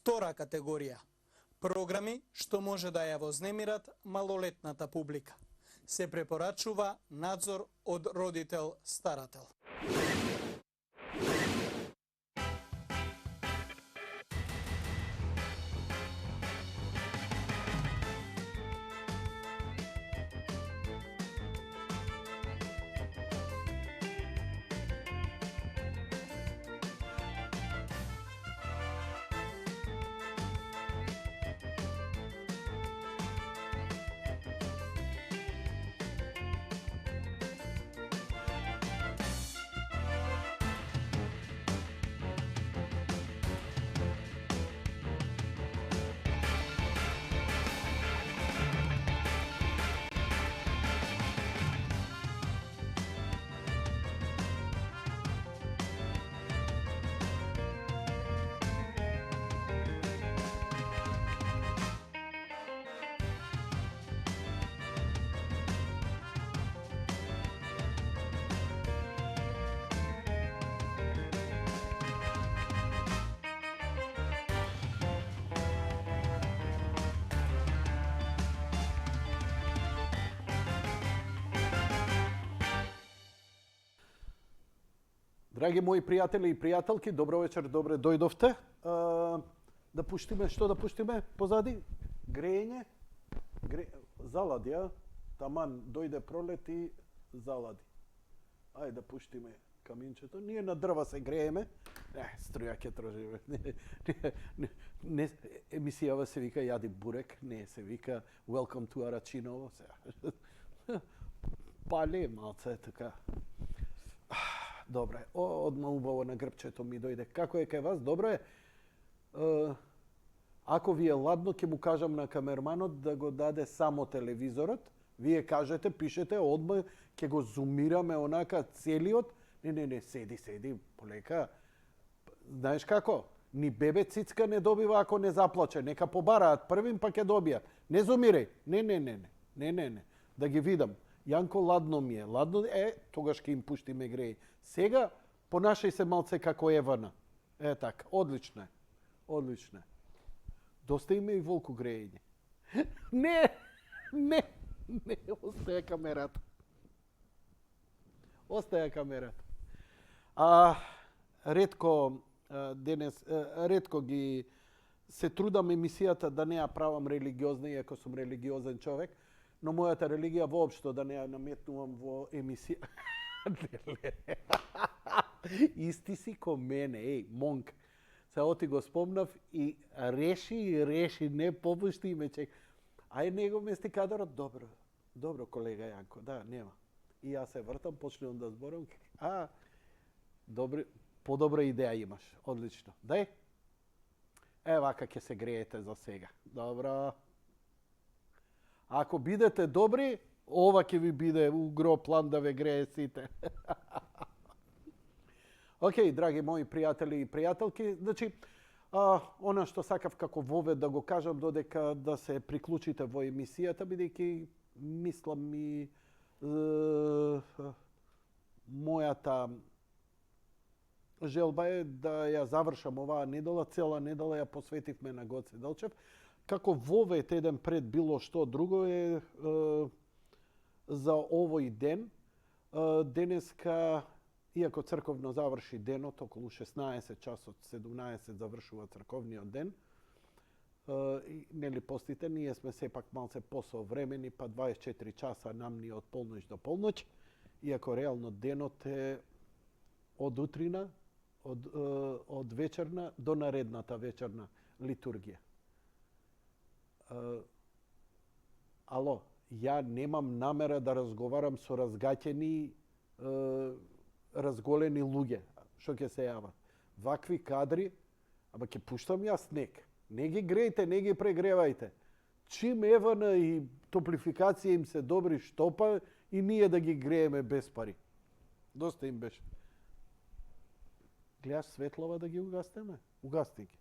Втора категорија. Програми што може да ја вознемират малолетната публика. Се препорачува надзор од родител-старател. Драги мои пријатели и пријателки, добро вечер, добре дојдовте. Да пуштиме, што да пуштиме позади? Грејење? Залади, а? Таман, дојде пролет и залади. Ајде да пуштиме каминчето. Ние на дрва се грееме. Струја ќе трошиме. Емисијава се вика Јади бурек, не се вика Welcome to Арачиново. Пале малце, така. Добре, одма убаво на грбчето ми дојде. Како е кај вас? Добро е. Ако ви е ладно, ќе му кажам на камерманот да го даде само телевизорот. Вие кажете, пишете, одма ќе го зумираме онака целиот. Не, седи, полека. Знаеш како? Ни бебе цицка не добива ако не заплаче. Нека побараат првим, па ќе добијат. Не зумирај. Не. Да ги видам. Јанко, ладно ми е. Ладно тогаш ќе им пуштиме греј. Сега понашај се малце како Евана. Така, одлично е. Доста име и волку грејење. Не, остаја камерата. Ретко ги се трудам емисијата да не ја правам религиозна, иако сум религиозен човек, но мојата религија воопшто да не ја наметнувам во емисија. Исти си ко мене, монк. Се оти го спомнав и реши, не попушти и ме чек. Ај него мести кадарот, добро колега Јанко, да, нема. И јас се вртам, почнувам да зборам. Подобра идеја имаш, одлично. Дај. Вака ќе се греете за сега. Добро. Ако бидете добри, ова ќе ви биде угро план да ве грее сите. Океј, драги мои пријатели и пријателки, значи, она што сакав како вовед да го кажам додека да се приклучите во емисијата, бидејќи мислам и мојата желба е да ја завршам оваа недела, цела недела ја посветивме на Гоце Делчев. Како вовед еден пред било што друго е за овој ден. Денеска, иако црковно заврши денот, околу 16 часот, 17 завршува црковниот ден, нели постите, ние сме сепак малце посовремени, па 24 часа нам ни од полноќ до полноќ, иако реално денот е од утрина, од вечерна до наредната вечерна литургија. Ало, ја немам намера да разговарам со разгаќени, разголени луѓе, што ќе се јават. Вакви кадри, ама ќе пуштам јас снег. Не ги грејте, не ги прегревајте. Чим Евана и топлификација им се добри штопа и ние да ги грееме без пари. Доста им беше. Гледаш светлова да ги угастеме? Угасти ги.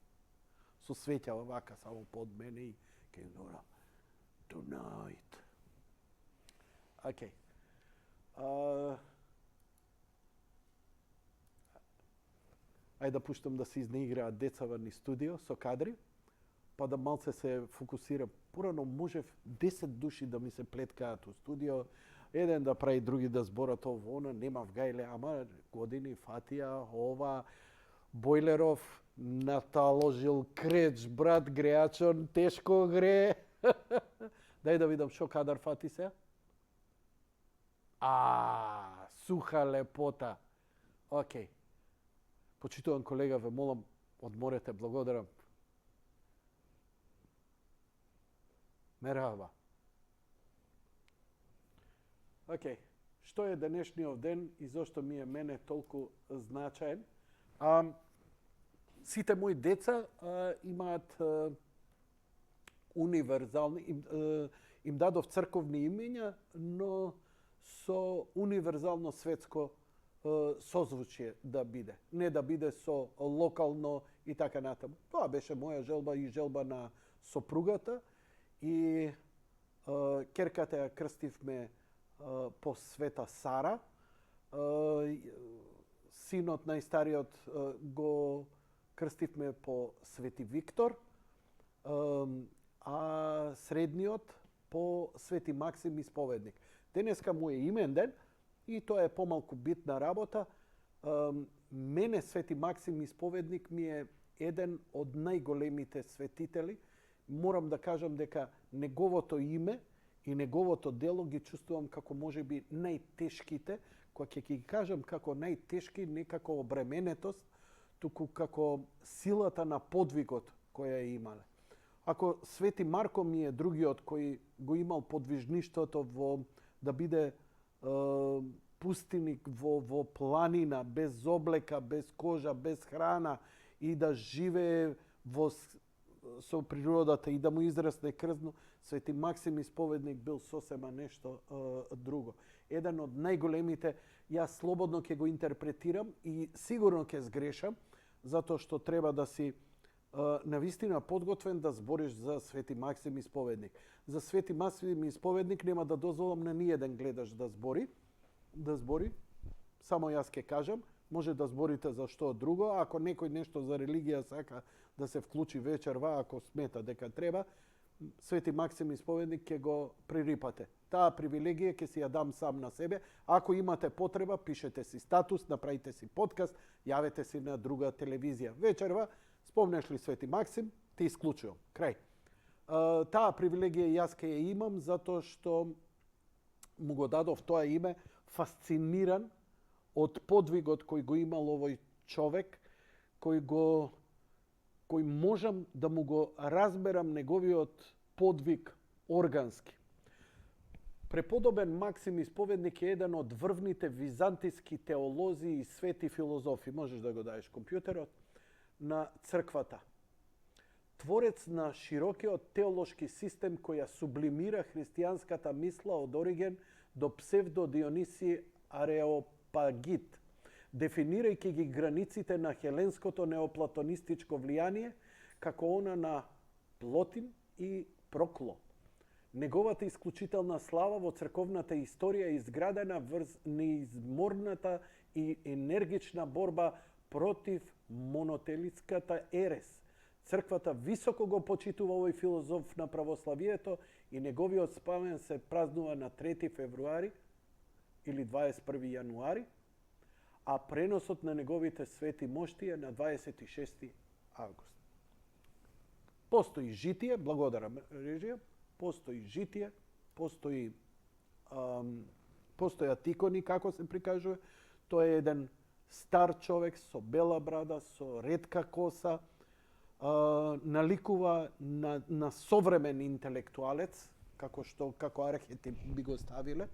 Со светјава вака само под мене и ке нора. Tonight. Океј. Ајде да пуштам да се изneиграат децава ни студио со кадри. па да малце се фокусирам. Порано можев 10 души да ми се плеткаат у студио, еден да прави, други да зборат ово, она, нема вгајле, ама години, Фатија, ова, Бојлеров, наталожил Креч, брат Греачон, тешко гре. Дај да видам шо кадар фати се. Суха лепота. Океј. Почитуван колега, ве молам, одморете, благодарам. Мерхаба. Океј. Што е денешниот ден и зошто ми е мене толку значаен? Сите мои деца имаат универзални, им дадов црковни имења, но со универзално светско созвучие да биде. Не да биде со локално и така натаму. Тоа беше моја желба и желба на сопругата. И керката ја крстивме по Света Сара. Синот најстариот го крстивме по Свети Виктор, а средниот по Свети Максим Исповедник. Денеска му е имен ден и тоа е помалку битна работа. Мене Свети Максим Исповедник ми е еден од најголемите светители. Морам да кажам дека неговото име и неговото дело ги чувствувам како можеби најтешките, кога ќе ги кажам како најтешки, не како обременетост, туку како силата на подвигот која е имале. Ако Свети Марко ми е другиот кој го имал подвижништвото во да биде пустиник во планина, без облека, без кожа, без храна и да живее со природата и да му израсне крзно, Свети Максим Исповедник бил сосема нешто друго. Еден од најголемите, јас слободно ќе го интерпретирам и сигурно ќе сгрешам, затоа што треба да си навистина подготвен да збориш за Свети Максим Исповедник. За Свети Максим Исповедник нема да дозволам на ниеден гледаш да збори. Само јас ќе кажам, може да зборите за што друго, ако некој нешто за религија сака да се вклучи вечерва, ако смета дека треба, Свети Максим Исповедник ќе го пририпате. Таа привилегија ќе си ја дам сам на себе. Ако имате потреба, пишете си статус, направите си подкаст, јавете си на друга телевизија. Вечерва, спомнеш ли Свети Максим, ти исклучувам. Крај. Таа привилегија јас ќе ја имам затоа што му го дадов тоа име, фасциниран од подвигот кој го имал овој човек, кој можам да му го разберам неговиот подвиг органски. Преподобен Максим Исповедник е еден од врвните византиски теолози и свети филозофи, можеш да го даеш компјутерот, на црквата. Творец на широкиот теолошки систем која сублимира христијанската мисла од Ориген до псевдо Диониси Ареопагит, дефинирајќи ги границите на хеленското неоплатонистичко влијание како она на Плотин и Прокло. Неговата исклучителна слава во црковната историја е изградена врз неизморната и енергична борба против монотелитската ерес. Црквата високо го почитува овој филозоф на православието и неговиот спомен се празнува на 3 февруари или 21 јануари, а преносот на неговите свети мошти е на 26 август. Постои житие, благодарам режија, постои житие, постојат икони, како се прикажува. Тој е еден стар човек со бела брада, со ретка коса, наликува на современ интелектуалец, како архетип би го ставиле,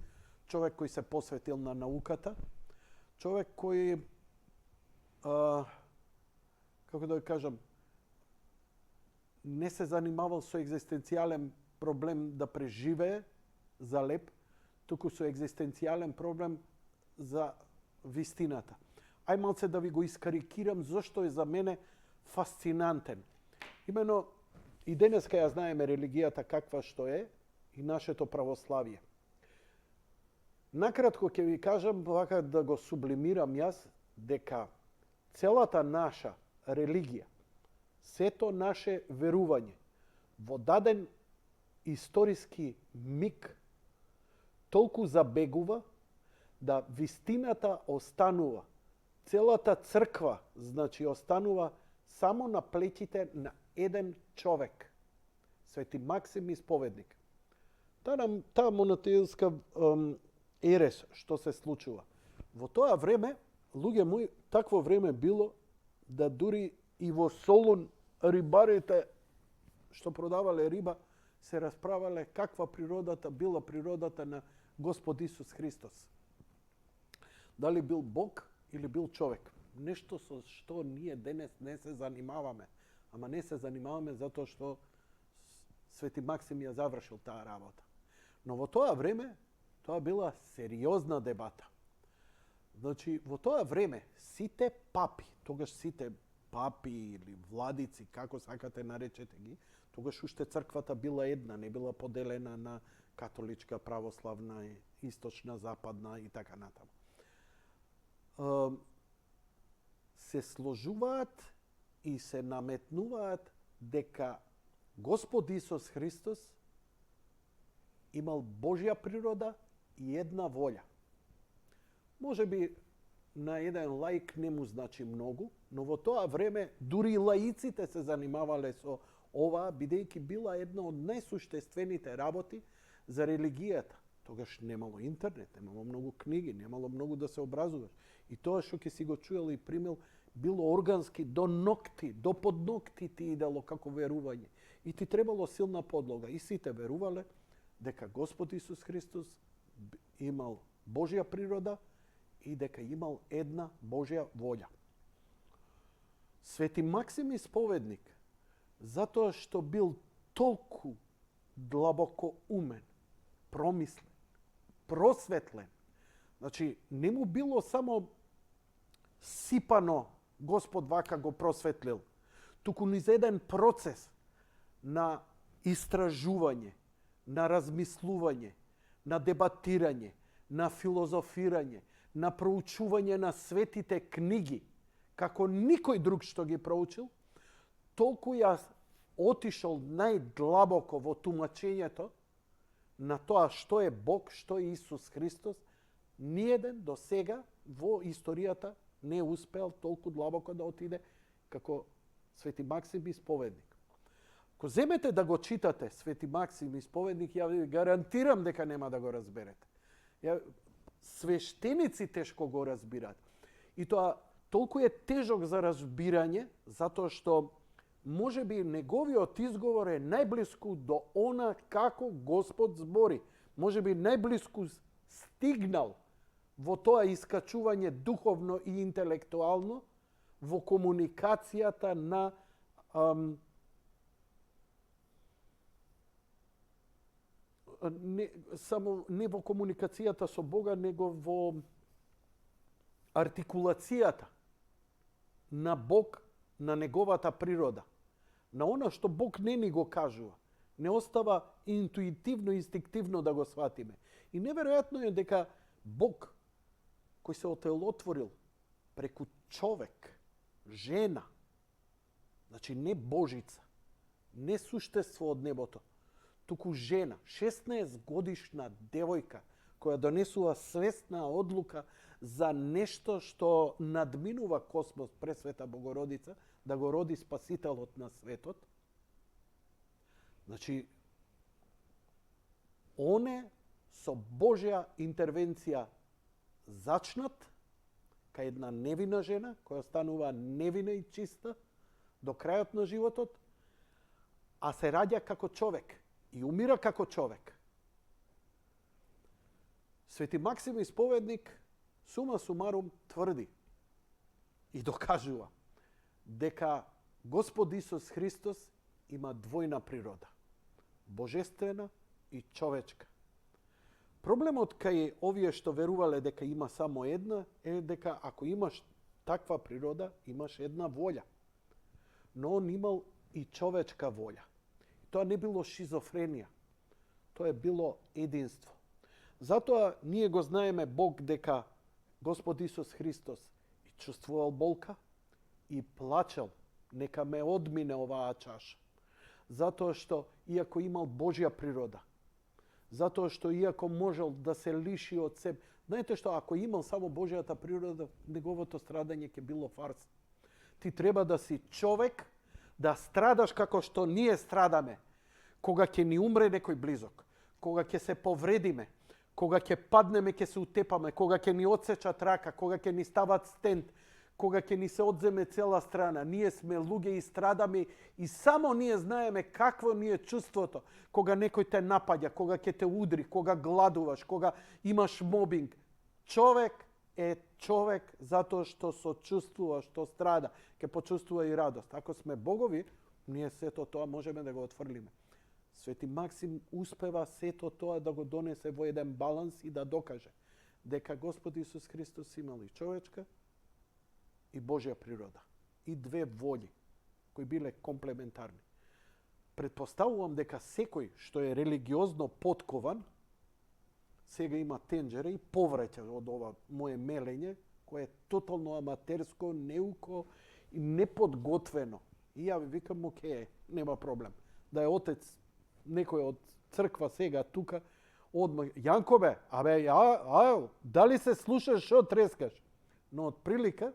човек кој се посветил на науката, човек кој, како да кажам, не се занимавал со екзистенцијален проблем да преживее за леп, туку со екзистенцијален проблем за вистината. Ај малце да ви го искарикирам зошто е за мене фасцинантен. Имено, и денеска ја знаеме религијата каква што е и нашето православие. Накратко ќе ви кажам, вака да го сублимирам јас, дека целата наша религија, сето наше верување, во даден историски миг толку забегува да вистината останува. Целата црква, значи, останува само на плеќите на еден човек. Свети Максим Исповедник. Таа монотејска ерес што се случува. Во тоа време, луѓе мои, такво време било да дури и во Солун рибарите што продавале риба се расправале каква била природата на Господ Исус Христос. Дали бил Бог или бил човек. Нешто со што ние денес не се занимаваме. Ама не се занимаваме затоа што Свети Максим ја завршил таа работа. Но во тоа време, тоа била сериозна дебата. Значи, во тоа време, сите папи, тогаш сите папи или владици, како сакате наречете ги, тогаш уште црквата била една, не била поделена на католичка, православна, источна, западна и така натаму. Се сложуваат и се наметнуваат дека Господ Исус Христос имал Божја природа и една волја. Може би на еден лаик не му значи многу, но во тоа време дури и лаиците се занимавале со ова, бидејќи била една од најсуштествените работи за религијата. Тогаш немало интернет, немало многу книги, немало многу да се образуваш. И тоа што ќе си го чуел и примил, било органски до ногти, до подногти ти идело како верување. И ти требало силна подлога. И сите верувале дека Господ Исус Христос имал Божја природа и дека имал една Божја волја. Свети Максим Исповедник, затоа што бил толку длабоко умен, промислен, просветлен, значи не му било само сипано Господ вака го просветлил, туку низ еден процес на истражување, на размислување, на дебатирање, на филозофирање, на проучување на светите книги, како никој друг што ги проучил, толку јас отишол најдлабоко во тумачењето на тоа што е Бог, што е Исус Христос, ниеден до сега во историјата не успеал толку длабоко да отиде како Свети Максим Исповедник. Ако земете да го читате Свети Максим Исповедник, ја ви гарантирам дека нема да го разберете. Свештеници тешко го разбираат. И тоа толку е тежок за разбирање, затоа што може би неговиот изговор е најблиску до она како Господ збори. Може би најблиску стигнал во тоа искачување духовно и интелектуално во комуникацијата на не во комуникацијата со Бога, него во артикулацијата на Бог, на неговата природа. На она што Бог не ни го кажува. Не остава интуитивно, инстинктивно да го сватиме. И неверојатно е дека Бог, кој се отелотворил преку човек, жена, значи не Божица, не суштество од небото, туку жена, 16 годишна девојка, која донесува свесна одлука за нешто што надминува космос, Пресвета Богородица, да го роди Спасителот на светот. Значи, оне со Божја интервенција зачнат кај една невина жена, која станува невина и чиста до крајот на животот, а се раѓа како човек и умира како човек. Свети Максим Исповедник сума сумарум тврди и докажува дека Господ Исус Христос има двојна природа, божествена и човечка. Проблемот кај овие што верувале дека има само една е дека ако имаш таква природа, имаш една волја. Но он имал и човечка волја. Тоа не било шизофренија. Тоа е било единство. Затоа ние го знаеме Бог дека Господ Исус Христос и чувствувал болка и плачел, нека ме одмине оваа чаша. Затоа што иако имал Божја природа, затоа што иако можел да се лиши од себе, знаете што, ако имал само Божјата природа, неговото страдање ќе било фарс. Ти треба да си човек, да страдаш како што ние страдаме, кога ќе ни умре некој близок, кога ќе се повредиме, кога ќе паднеме, ќе се утепаме, кога ќе ни отсечат рака, кога ќе ни стават стент, кога ќе ни се одземе цела страна. Ние сме луѓе и страдаме и само ние знаеме какво ни е чувството кога некој те напаѓа, кога ќе те удри, кога гладуваш, кога имаш мобинг. Човек е човек затоа што сочувствува, што страда, ќе почувствува и радост. Ако сме богови, ние сето тоа можеме да го отфрлиме. Свети Максим успева сето тоа да го донесе во еден баланс и да докаже дека Господ Исус Христос имал и човечка и Божја природа. И две вољи кои биле комплементарни. Предпоставувам дека секој што е религиозно поткован сега има тенџера и повраќа од ова мое мелење, кое е тотално аматерско, неуко и неподготвено. И ја ви викам, окей, нема проблем. Да е отец некој од црква сега тука, одма Јанкове, дали се слушаш што трескаш? Но од прилика,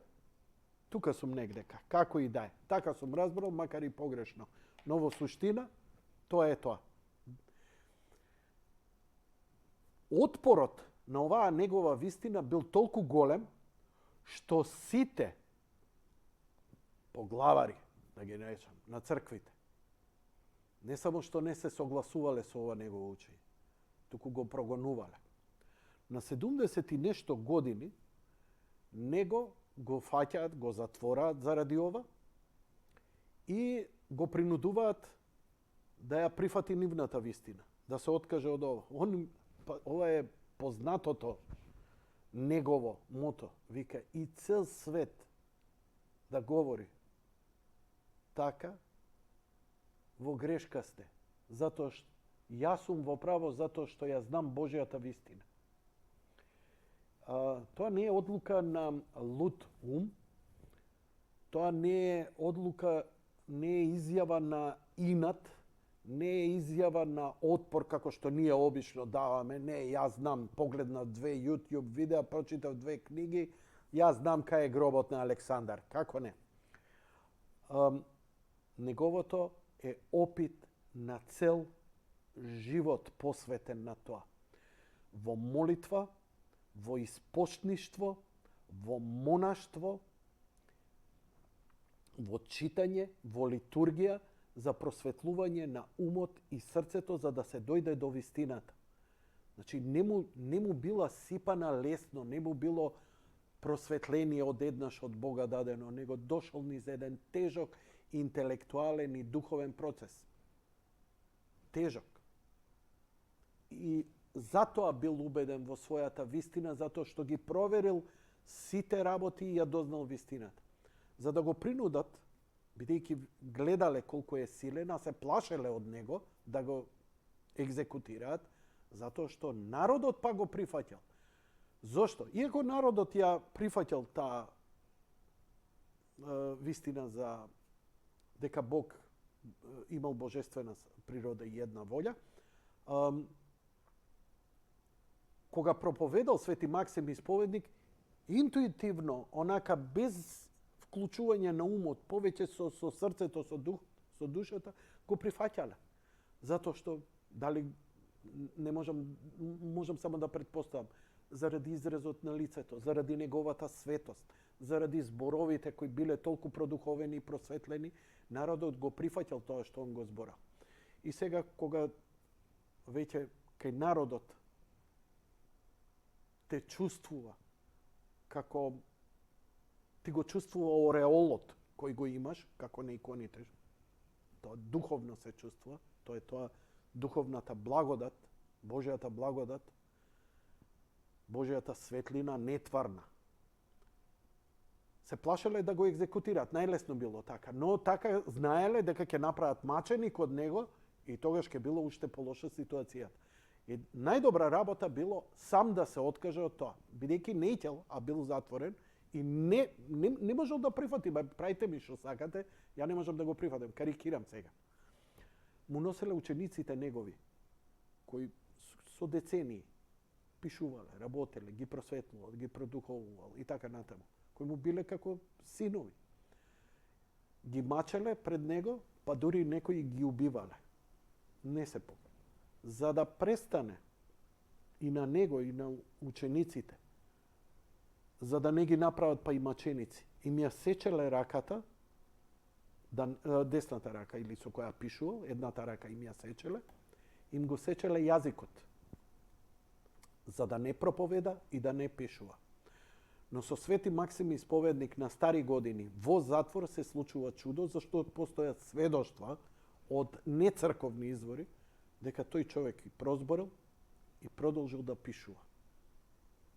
тука сум негдека, како и да е. Така сум разбрал, макар и погрешно. Но во суштина, тоа е тоа. Отпорот на оваа негова вистина бил толку голем, што сите поглавари, да ги наречам, на црквите, не само што не се согласувале со ова негово учење, туку го прогонувале. На 70 и нешто години него го фаќаат, го затвораат заради ова и го принудуваат да ја прифати нивната вистина, да се откаже од ова. Ова е познатото негово мото. Вика, и цел свет да говори така, во грешка сте. Затоа што јас сум во право, затоа што ја знам Божјата вистина. Тоа не е одлука на луд ум, тоа не е одлука, не е изјава на инат, не е изјава на отпор како што ние обично даваме. Не, јас знам, погледнав 2 YouTube видеа, прочитав 2 книги, јас знам кај е гробот на Александар. Како не? Неговото е опит на цел живот посветен на тоа. Во молитва, во испошништво, во монаштво, во читање, во литургија, за просветлување на умот и срцето, за да се дојде до вистината. Значи, не му била сипана лесно, не му било просветление одеднаш од Бога дадено, него дошол низ еден тежок интелектуален и духовен процес. Тежок. И затоа бил убеден во својата вистина, затоа што ги проверил сите работи и ја дознал вистината. За да го принудат, бидејќи гледале колку е силен, а се плашеле од него да го екзекутираат, затоа што народот па го прифаќал. Зошто? Иако народот ја прифаќал таа вистина за дека Бог имал божествена природа и една волја, кога проповедал Свети Максим Исповедник, интуитивно, онака без вклучување на умот, повеќе со срцето, со душата, го прифаќале. Затоа што, дали не можам само да предпоставам, заради изразот на лицето, заради неговата светост, заради зборовите кои биле толку продуховени и просветлени, народот го прифаќал тоа што он го збора. И сега, кога веќе кај народот те чувствува како ти го чувствува ореолот кој го имаш, како на иконите. Тоа духовно се чувствува, тоа е тоа духовната благодат, Божјата благодат, Божјата светлина нетварна. Се плашеле да го екзекутираат, најлесно било така, но така знаеле дека ќе направат маченик од него и тогаш ќе било уште полоша ситуацијата. И најдобра работа било сам да се откаже од тоа, бидејќи не ител, а бил затворен и не можел да прифати, правите ми што сакате, ја не можам да го прифатам, карикирам сега. му носеле учениците негови, кои со децении пишувале, работеле, ги просветлувал, ги продуховувал и така натаму, кои му биле како синови. Ги мачеле пред него, па дури некои ги убивале. Не се покаја. За да престане и на него и на учениците, за да не ги направат па и маченици, им ја сечеле раката, десната рака или со која пишувал, едната рака им ја сечеле, им го сечеле јазикот, за да не проповеда и да не пишува. Но со Свети Максим Исповедник на стари години во затвор се случува чудо, зашто постојат сведоштва од нецрковни извори, дека тој човек и прозборил и продолжил да пишува.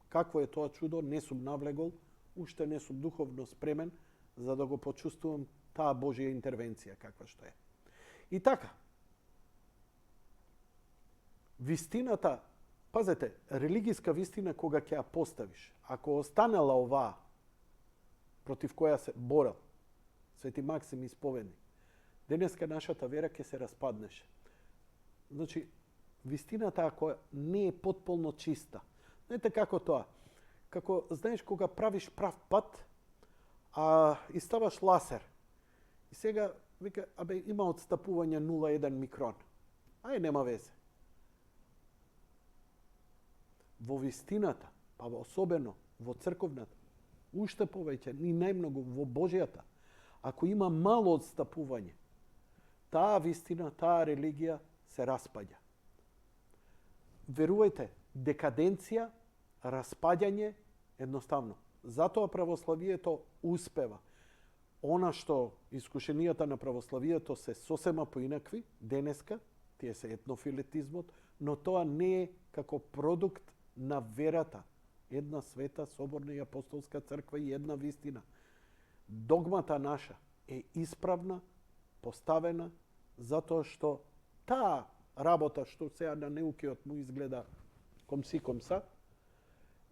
Какво е тоа чудо? Не сум навлегол, уште не сум духовно спремен за да го почувствувам таа Божја интервенција каква што е. И така, вистината, пазете, религиска вистина кога ќе ја поставиш, ако останала оваа против која се борел Свети Максим Исповедник, денеска нашата вера ќе се распаднеше. Значи, вистината ако не е потполно чиста, знаете како тоа? Како, знаеш, кога правиш прав пат, и ставаш ласер, и сега вика, има отстапување 0,1 микрон. Нема везе. Во вистината, па особено во црковната, уште повеќе, и најмногу во Божјата, ако има мало отстапување, таа вистина, таа религија се распаѓа. Верувајте, декаденција, распаѓање, едноставно. Затоа православието успева. Она што искушенијата на православието се сосема поинакви, денеска, тие се етнофилетизмот, но тоа не е како продукт на верата. Една света, соборна и апостолска црква и една вистина. Догмата наша е исправна, поставена, затоа што таа работа што сега на неукиот му изгледа комси комса,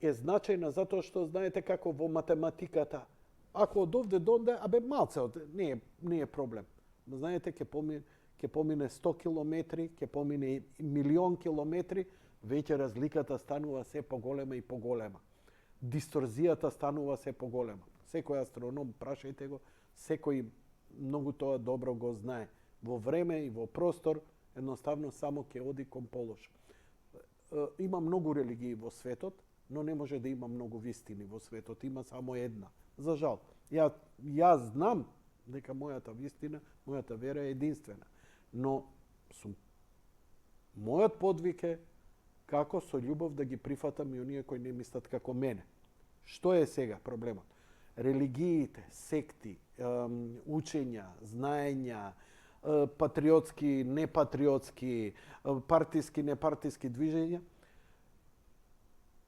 е значајна затоа што знаете како во математиката, ако од овде до онде, малце не е проблем. Знаете, ќе помине 100 километри, ќе помине 1.000.000 километри, веќе разликата станува се поголема и поголема. Дисторзијата станува се поголема. Секој астроном, прашајте го, секој многу тоа добро го знае. Во време и во простор, едноставно само ќе оди кон полош. Има многу религии во светот, но не може да има многу вистини во светот. Има само една. За жал. Ја знам дека мојата вистина, мојата вера е единствена. Но мојот подвиг е како со љубов да ги прифатам и оние кои не мислат како мене. Што е сега проблемот? Религиите, секти, учења, знаења, патриотски, непатриотски, партиски, непартиски движења,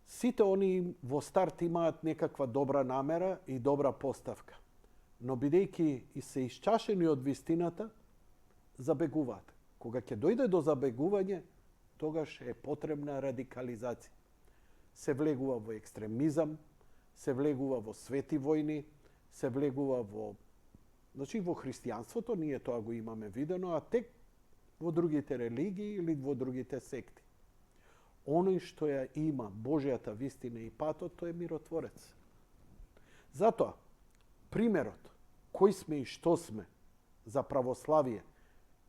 сите они во старт имаат некаква добра намера и добра поставка. Но бидејќи и се исчашени од вистината, забегуваат. Кога ќе дојде до забегување, тогаш е потребна радикализација. Се влегува во екстремизам, се влегува во свети војни, се влегува во... Значи, во христијанството ние тоа го имаме видено, а тек во другите религии или во другите секти. Оној што ја има Божјата вистина и патот, тој е миротворец. Затоа, примерот, кој сме и што сме за православие,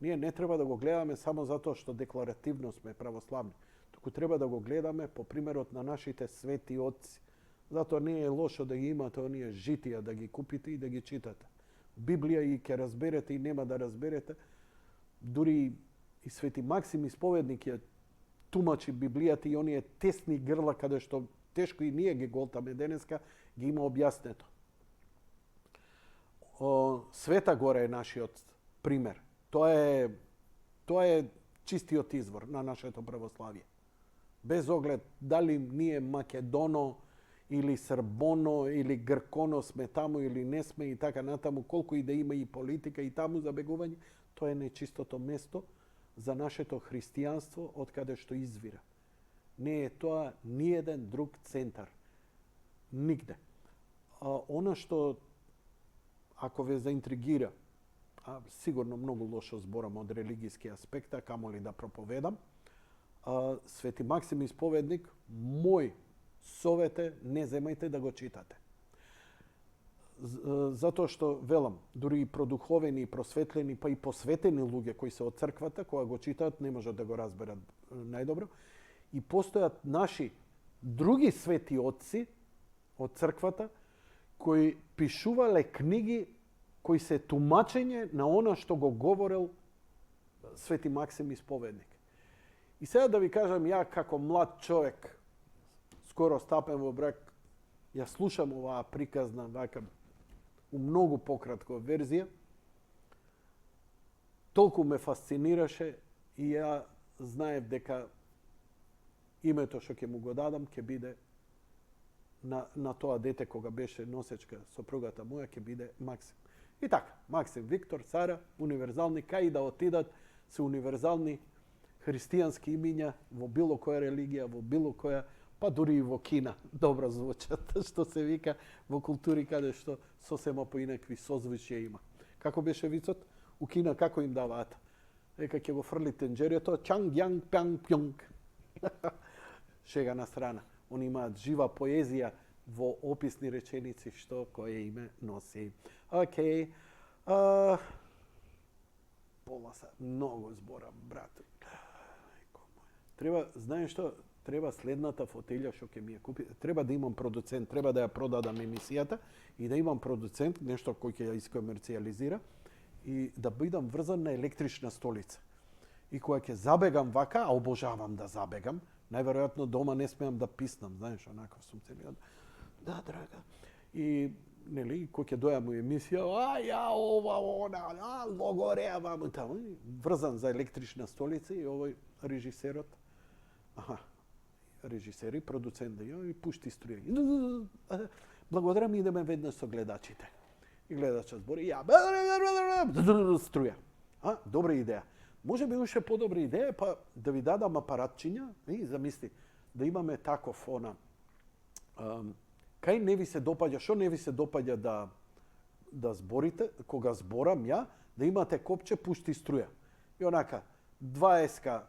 ние не треба да го гледаме само затоа што декларативно сме православни, туку треба да го гледаме по примерот на нашите свети отци. Затоа не е лошо да ги имате оние житија, да ги купите и да ги читате. Библија и ќе разберете и нема да разберете. Дури и Свети Максим Исповедник ја тумачи Библијата и оние тесни грла каде што тешко и ние ги голтаме денеска, ги има објаснето. Света Гора е нашиот пример. Тоа е чистиот извор на нашето православие. Без оглед дали ние Македоно или Србоно или Грконо сме таму или не сме и така натаму, колку и да има и политика и таму забегување, тоа е нечистото место за нашето христијанство од каде што извира. Не е тоа ниеден друг центар. Нигде. Она што, ако ве заинтригира, сигурно многу лошо зборам од религијски аспекта, камоли да проповедам. Свети Максим Исповедник, мој совет е, не земајте да го читате. Затоа што, велам, дури и продуховени, и просветлени, па и посветени луѓе кои се од црквата, кога го читаат, не можат да го разберат најдобро. И постојат наши други свети отци од црквата, кои пишувале книги кои се тумачење на она што го говорел Свети Максим Исповедник. И сега да ви кажам, ја како млад човек, скоро стапен во брак, ја слушам оваа приказна вака у многу пократко верзија, толку ме фасцинираше и ја знаев дека името што ќе му го дадам ќе биде на тоа дете кога беше носечка сопругата моја, ќе биде Максим. И така, Максим, Виктор, Сара, универзални, кај да отидат, се универзални христијански имиња во било која религија, во било која, па дури и во Кина добро звучат, што се вика во култури каде што сосема поинакви созвучја има. Како беше вицот? У Кина како им даваат? Дека ќе го фрли тенџерето, чанг, јанг, пјанг, пјонг. Шега на страна. Они имаат жива поезија во описни реченици што кое име носи. Океј. Пола са, многу зборам, брат. Треба, знаеш што? Треба следната фотелја што ќе ми ја купи. Треба да имам продуцент, треба да ја продадам емисијата и да имам продуцент, нешто кој ќе ја искомерцијализира и да бидам врзан на електрична столица. И кога ќе забегам вака, а обожавам да забегам, најверојатно дома не смеам да писнам, знаеш, онака сум целиот. Да, драга. И нели, кој ќе дојам у емисија, ја ова, она, логореа, ваму таму, врзан за електрична столица и овој режисерот, режисери, продуцент да ја и пушти струја. Благодарам, идеме веднаш со гледачите. И гледачот збори, ја струја. Добра идеја. Може би уште подобра идеја, па да ви дадам апаратчиња, и замисли, да имаме таков она, кај не ви се допаѓа, што не ви се допаѓа да зборите, кога зборам ја, да имате копче пушти струја. И онака, 20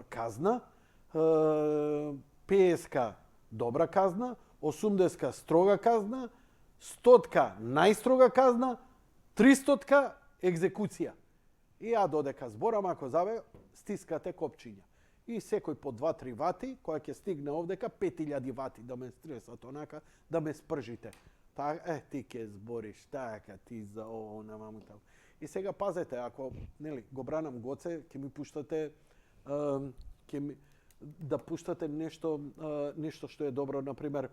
казна, 50 добра казна, 80 строга казна, 100 најстрога казна, 300 екзекуција. И ја додека зборам, ако забе, стискате копчиња. И секој по 2-3 вати, која ќе стигне овдека, 5000 вати да ме стресат онака, да ме спржите. Ти ќе збориш така, ти за она, маму таму. И сега пазете, ако нели го бранам Гоце, ќе ми пуштате да пуштате нешто што е добро, например,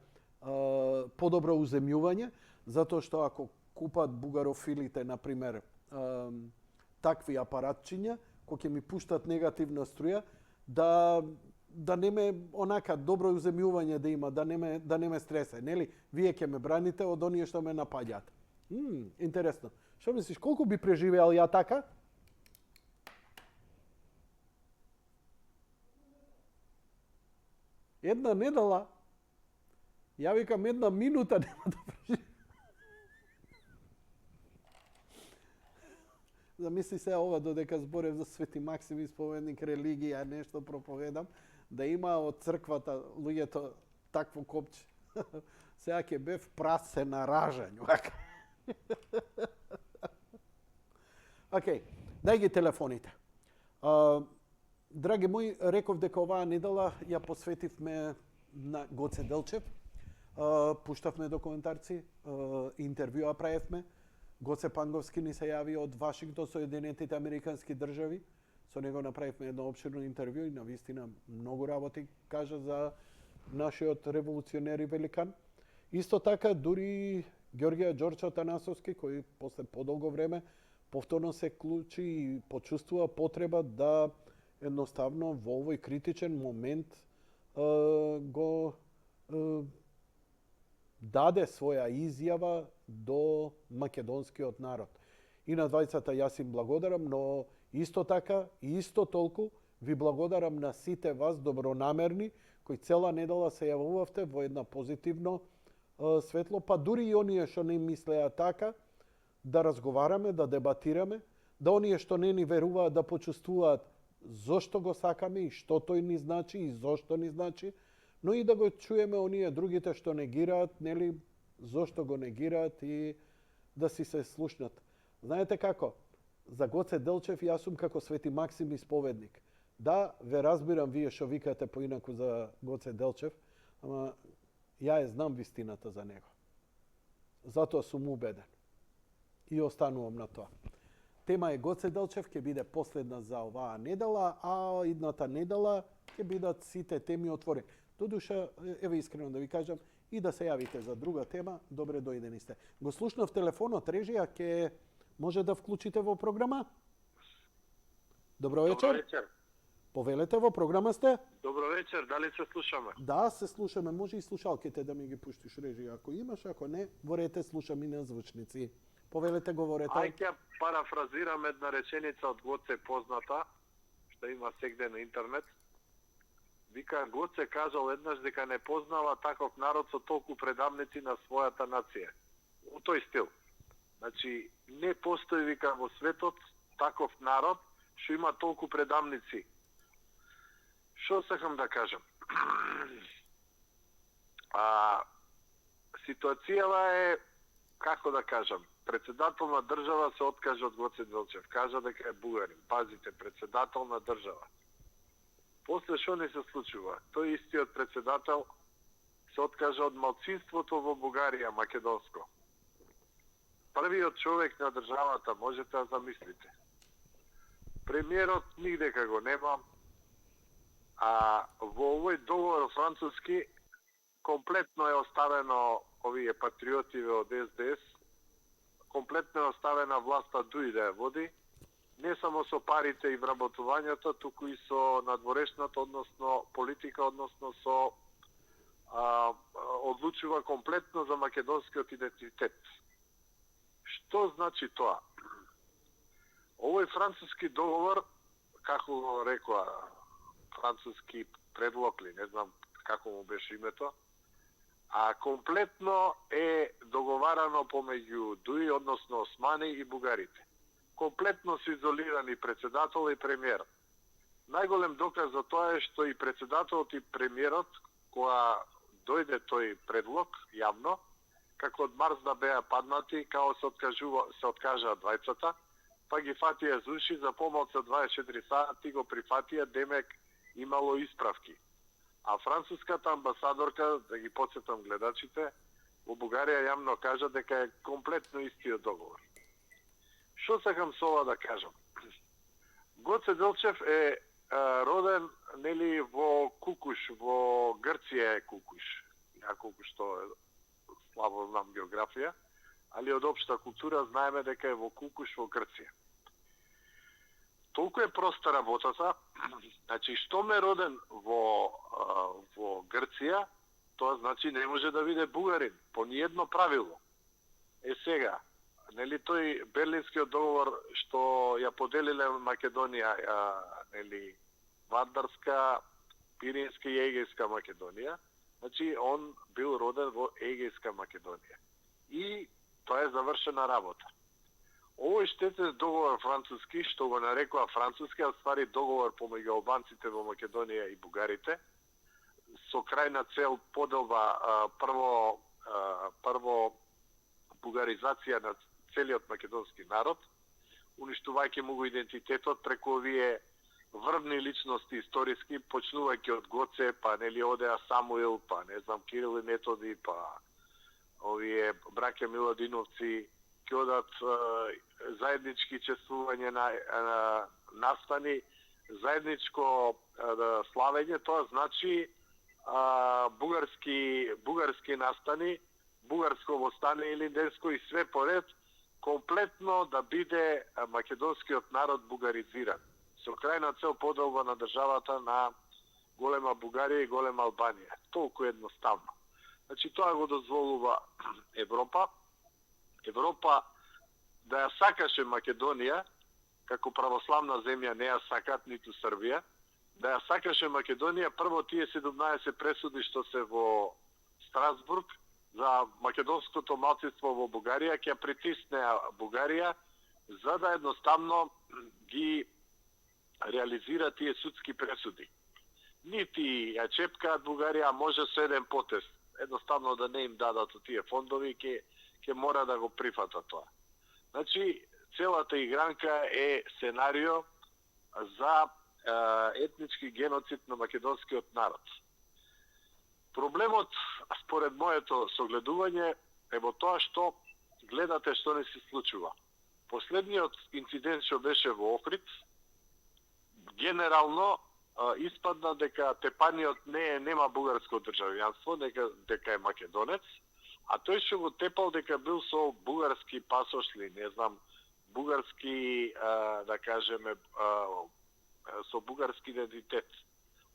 подобро уземјување, затоа што ако купат бугарофилите, например, такви апаратчиња, кои ќе ми пуштат негативна струја, да не ме онака добро уземјување да има, да не ме стресе, нели? Вие ќе ме браните од оние што ме напаѓаат. Интересно. Што мислиш, колку би преживеал ја така? Една недела, ја викам една минута нема да преживеам. Замисли се ова, додека зборев за Свети Максим Исповедник, религија, нешто проповедам, да има од црквата луѓето такво копче. Сега ќе бев прасе на ражање. Океј, дај ги телефоните. Драги мои, реков дека оваа недела ја посветивме на Гоце Делчев. Пуштавме документарци, интервјуа правевме. Гоце Панговски ни се јави од Вашингтон, Соединетите Американски држави. Со него направивме едно опширно интервју и навистина многу работи кажа за нашиот револуционер и великан. Исто така, дури Ѓорѓија Ѓорчо Танасовски, кој после подолго време повторно се клучи и почувствува потреба да едноставно во овој критичен момент го даде своја изјава до македонскиот народ. И на двајцата јас им благодарам, но исто така и исто толку ви благодарам на сите вас добронамерни кои цела недела се јавувавте во една позитивно светло, па дури и оние што не мислеа така, да разговараме, да дебатираме, да оние што не ни веруваат да почувствуваат зошто го сакаме и што тој ни значи и зошто ни значи, но и да го чуеме оние другите што негираат, нели, зошто го негираат и да си се слушнат. Знаете како? За Гоце Делчев јас сум како Свети Максим исповедник. Да, ве разбирам вие што викате поинаку за Гоце Делчев, ама ја знам вистината за него. Затоа сум убеден. И останувам на тоа. Тема е Гоце Делчев, ќе биде последна за оваа недела, а идната недела ќе бидат сите теми отворени. Додуша, еве искрено да ви кажам, и да се јавите за друга тема, добре дојдени сте. Го слушнав телефонот, режија, ќе може да вклучите во програма? Добро вечер. Добро вечер. Повелете, во програма сте? Добро вечер, дали се слушаме? Да, се слушаме. Може и слушалките да ми ги пуштиш, режија, ако имаш, ако не, ворете, слушам и на звучници. Повелете, говорете. Ајде ќе парафразирам една реченица од Гоце позната, што има сегде на интернет. Вика, Гоце кажал еднаш дека не познава таков народ со толку предавници на својата нација. У тој стил. Значи, не постои, вика, во светот таков народ што има толку предавници. Што сакам да кажам? Ситуацијава е, како да кажам, председател на држава се откаже од Гоце Делчев. Кажа дека е бугарин. Пазите, председател на држава. После што не се случува? Тој истиот председател се откажа од малцинството во Бугарија, македонско. Првиот човек на државата, можете да замислите. Премиерот нигдека го нема, а во овој договор француски комплетно е оставено овие патриотиве од СДС, комплетно е оставена власта Дуј да ја води, не само со парите и вработувањето, туку и со надворешната, односно политика, односно со одлучува комплетно за македонскиот идентитет. Што значи тоа? Овој француски договор, како го рекоа, француски предлог ли, не знам како му беше името, а комплетно е договарано помеѓу Дуј, односно османи и бугарите. Комплетно се изолирани председател и премиер. Најголем доказ за тоа е што и председателот и премиерот, кога дојде тој предлог јавно, како од Марс да беа паднати, као се откажаа двајцата, па ги фатија за уши за помалку од 24 сати го прифатија, демек имало исправки. А француската амбасадорка, да ги потсетам гледачите, во Бугарија јавно кажа дека е комплетно истиот договор. Што сакам со ова да кажам? Гоце Делчев е роден нели во Кукуш, во Грција е Кукуш. Ја колку што слабо знам географија, али од општа култура знаеме дека е во Кукуш во Грција. Толку е проста работата, значи што ме роден во Грција, тоа значи не може да биде бугарин, по ниедно правило. Сега, нели тој Берлинскиот договор што ја поделиле Македонија, нели Вардарска, Пиринска и Егејска Македонија, значи он бил роден во Егејска Македонија. И тоа е завршена работа. Овој штетен договор француски, што го нарекува француски, а ствари договор помеѓу албанците во Македонија и бугарите, со крајна цел поделба прво бугаризација на целиот македонски народ, уништувајќи му го идентитетот преку овие врвни личности историски, почнувајќи од Гоце, па нели одеа Самуил, па не знам Кирил и Методи, па овие браќа Миладиновци, ќе одат заеднички чествување на настани, заедничко славење, тоа значи бугарски настани, бугарско востане или денско и све поред, комплетно да биде македонскиот народ бугаризиран. Со крајна цел поделба на државата на голема Бугарија и голема Албанија. Толку едноставно. Значи тоа го дозволува Европа. Европа да ја сакаше Македонија, како православна земја не ја сакат ниту Србија, да ја сакаше Македонија, прво тие 17 пресуди што се во Страсбург за македонското малцинство во Бугарија, ќе притиснеа Бугарија за да едноставно ги реализира тие судски пресуди. Нити ја чепкаат Бугарија, може со еден потез едноставно да не им дадат тие фондови, ќе мора да го прифатат тоа. Значи, целата игранка е сценарио за етнички геноцид на македонскиот народ. Проблемот, според моето согледување, е во тоа што гледате што не се случува. Последниот инцидент што беше во Охрид, генерално испадна дека тепаниот нема бугарско државјанство, дека е македонец, а тој што го тепал дека бил со бугарски пасош или не знам, бугарски, да кажеме, со бугарски идентитет,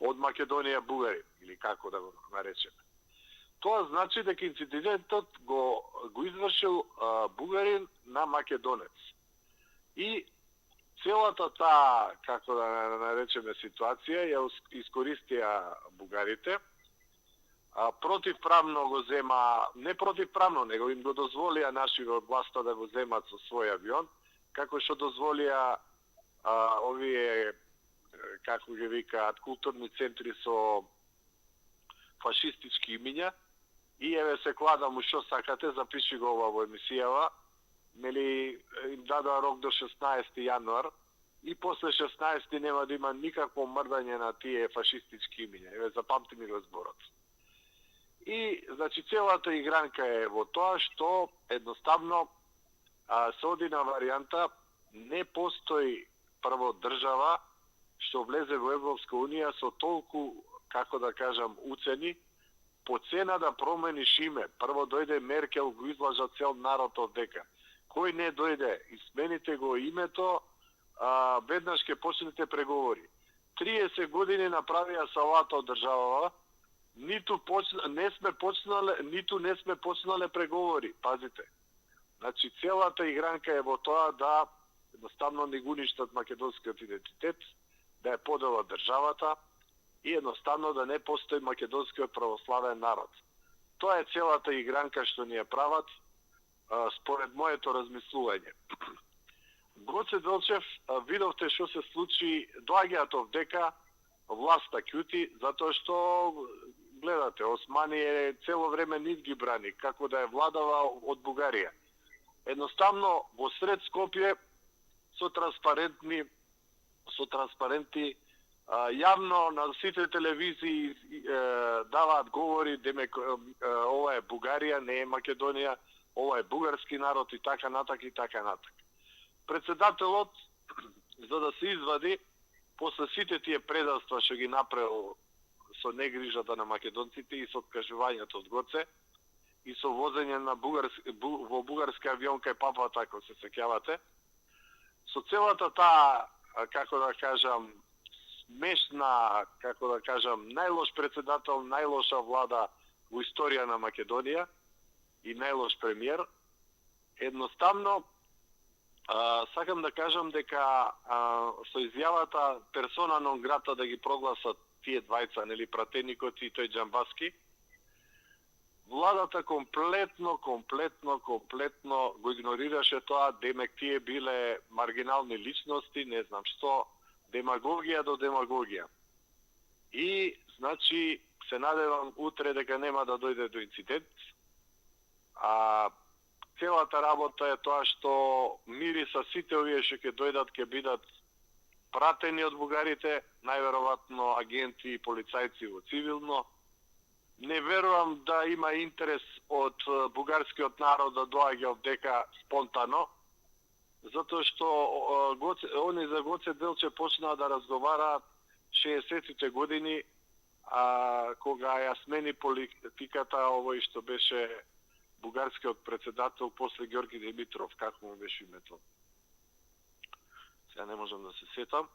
од Македонија бугари, или како да го наречеме. Тоа значи дека инцидентот го извршил бугарин на македонец. И целата таа, како да наречеме, ситуација ја искористија бугарите, противправно го зема, не противправно, него им го дозволија наши власта да го земат со свој авион, како што дозволија овие, како ги викаат, културни центри со фашистички имиња, и еве се кладам у што сакате, запиши го ова во емисијава, нели им дадоа рок до 16 јануар и после 16 нема да има никакво мрдање на тие фашистички имиња. Еве запамти ми го зборот. И значи целата игранка е во тоа што едноставно се оди на варијанта не постои прво држава што влезе во Европска унија со толку, како да кажам, уцени, по цена да промениш име. Прво дојде Меркел, го излажа цел народ од дека. Кој не дојде и смените го името, веднаш ќе почнете преговори. 30 години направија салата од државава, ниту не сме почнале преговори, пазите. Значи целата игранка е во тоа да едноставно не го уништат македонскиот идентитет, да ја поделат државата и едноставно да не постои македонскиот православен народ. Тоа е целата игранка што ни ја прават, според моето размислување. Гоце Делчев, видовте што се случи, доаѓаат овдека, власта ќути, затоа што, гледате, Османи е цело време нив ги брани, како да е владава од Бугарија. Едноставно, во сред Скопје, со транспаренти, јавно на сите телевизии даваат говори, демек ова е Бугарија, не е Македонија, ова е бугарски народ и така натак и така натак. Председателот, за да се извади, после сите тие предавства што ги направил со негрижата на македонците и со откажувањето од Гоце, и со возење на во бугарски авион кај папата, ако се сеќавате, со целата таа, како да кажам, смешна, како да кажам, најлош председател, најлоша влада во историја на Македонија и најлош премиер, едноставно сакам да кажам дека со изјавата персона нон грата да ги прогласат тие двајца, нели, пратеникот и тој Џамбаски, владата комплетно го игнорираше тоа, демек тие биле маргинални личности, не знам што, демагогија до демагогија. И, значи, се надевам утре дека нема да дојде до инцидент, целата работа е тоа што мириса сите овие што ќе дојдат, ќе бидат пратени од бугарите, најверојатно агенти и полицајци во цивилно. Не верувам да има интерес од бугарскиот народ да доаѓа овдека спонтано, затоа што они за Гоце Делчев почнаа да разговараат 60-тите години, кога ја смени политиката овој што беше бугарскиот председател после Ѓорги Димитров, како му беше името. Сега не можам да се сетам.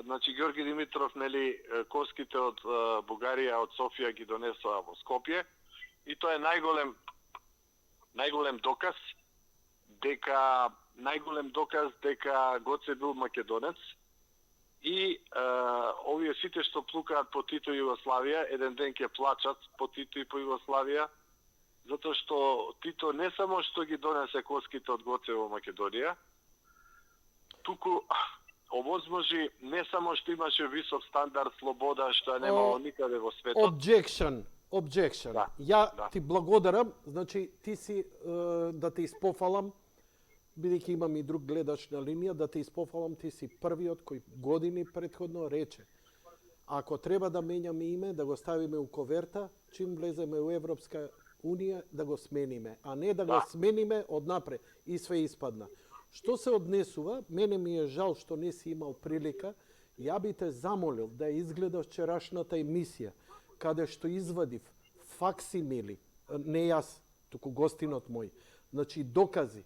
Значи, Ѓорги Димитров, нели, коските од Бугарија, од Софија ги донесоа во Скопје, и тоа е најголем доказ дека Гоце бил македонец и овие сите што плукаат по Тито и Југославија, еден ден ќе плачат по Тито и по Југославија, затоа што Тито не само што ги донесе коските од Гоце во Македонија, туку овозможи не само што имаше висок стандард, слобода, што ја немало никаде во светот. Objection. Да, Ја да. ти благодарам, значи ти си, да те испофалам, бидејќи имам и друг гледач на линија, да те испофалам, ти си првиот кој години претходно рече, ако треба да менјаме име, да го ставиме у коверта, чим влеземе у Европска Унија, да го смениме, а не да го смениме однапред и све испадна. Што се однесува, мене ми е жал што не си имал прилика, ја би те замолил да изгледаш вчерашната емисија, каде што извадив факсимили, не јас, туку гостинот мој, значи докази,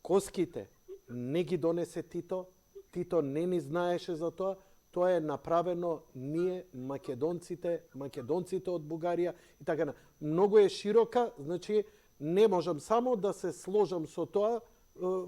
коските не ги донесе Тито, Тито не ни знаеше за тоа, тоа е направено ние, македонците од Бугарија и така. Многу е широка, значи не можам само да се сложам со тоа,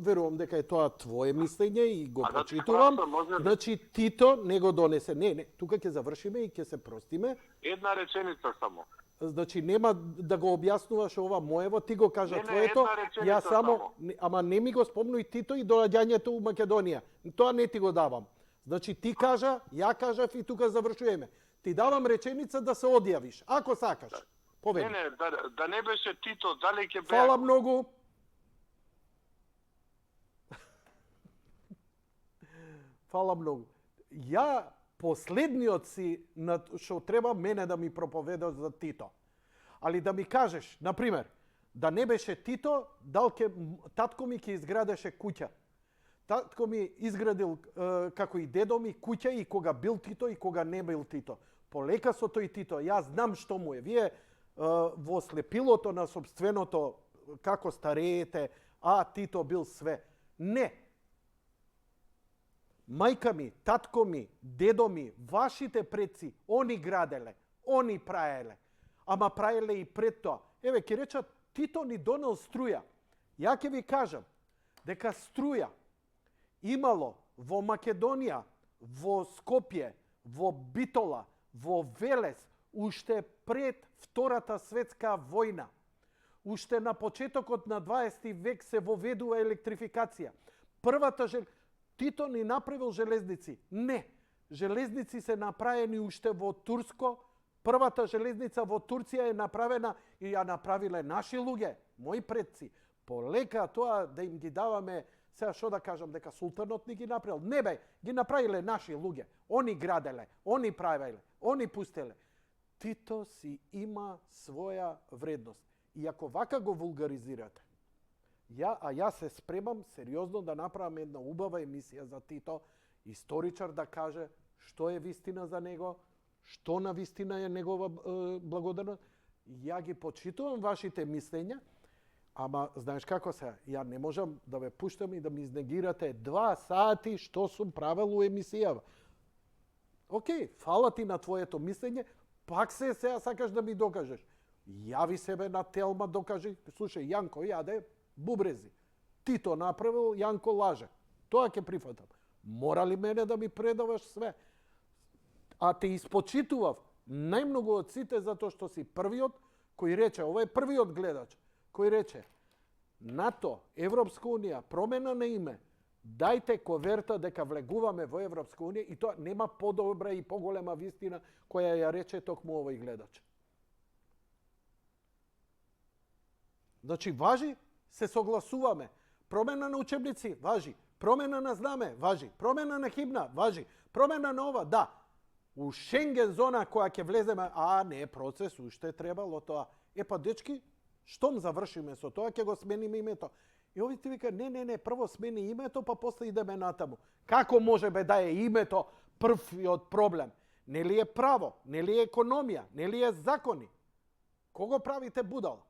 верувам дека е тоа твое мислење и го почитувам. Значи Тито не го донесе. Не, тука ќе завршиме и ќе се простиме. Една реченица само. Значи нема да го објаснуваш ова моево, ти го кажа твоето, ја само, ама не ми го спомнуј Тито и доаѓањето у Македонија. Тоа не ти го давам. Значи ти кажа, ја кажав и тука завршуваме. Ти давам реченица да се одјавиш, ако сакаш. Поведи. Не, да не беше Тито, дали ќе беа... Фала многу. Фала многу. Ја последниот си што треба мене да ми проповедаш за Тито. Али да ми кажеш, например, да не беше Тито, татко ми ќе изградеше куќа. Татко ми изградил, како и дедо ми, куќа и кога бил Тито и кога не бил Тито. Полека со тој Тито, јас знам што му е. Вие во слепилото на собственото, како стареете, Тито бил све. Не. Мајка ми, татко ми, дедо ми, вашите предци, они граделе, они праеле. Ама праеле и пред тоа. Еве, ќе речат, Тито ни донел струја. Ја ќе ви кажам, дека струја имало во Македонија, во Скопје, во Битола, во Велес, уште пред Втората светска војна. Уште на почетокот на 20 век се воведува електрификација. Тито ни направил железници. Не. Железници се направени уште во Турско. Првата железница во Турција е направена и ја направиле наши луѓе, мои предци. Полека тоа да им ги даваме, сега што да кажам, дека султанот ни ги направил. Не бе, ги направиле наши луѓе. Они граделе, они правеле, они пустеле. Тито си има своја вредност. И ако вака го вулгаризирате, јас се спремам сериозно да направам една убава емисија за Тито, историчар да каже што е вистина за него, што на вистина е негова благодарност. Ја ги почитувам вашите мислења, ама знаеш како се, ја не можам да ве пуштам и да ми изнегирате 2 сати што сум правил у емисијава. Океј, фала ти на твоето мислење, пак сега сакаш да ми докажеш. Јави себе на Телма, докажи, слушај, Јанко јаде бубрези. Тито направил, Јанко лаже. Тоа ќе прифатам. Мора ли мене да ми предаваш све? А те испочитував најмногу од сите затоа што си првиот кој рече, ова е првиот гледач, кој рече НАТО, Европска Унија, промена на име, дајте коверта дека влегуваме во Европска Унија и тоа нема подобра и поголема вистина која ја рече токму овој гледач. Значи, важи, се согласуваме. Промена на учебници, важи. Промена на знаме, важи. Промена на химна, важи. Промена на ова, да. У Шенген зона која ќе влеземе, не, процес, уште требало тоа. Па, дечки, штом завршиме со тоа, ќе го смениме името. И овие ти вика, не, прво смени името, па после идеме натаму. Како може бе да е името првиот проблем? Нели е право, нели е економија, нели е закони? Кого правите будала?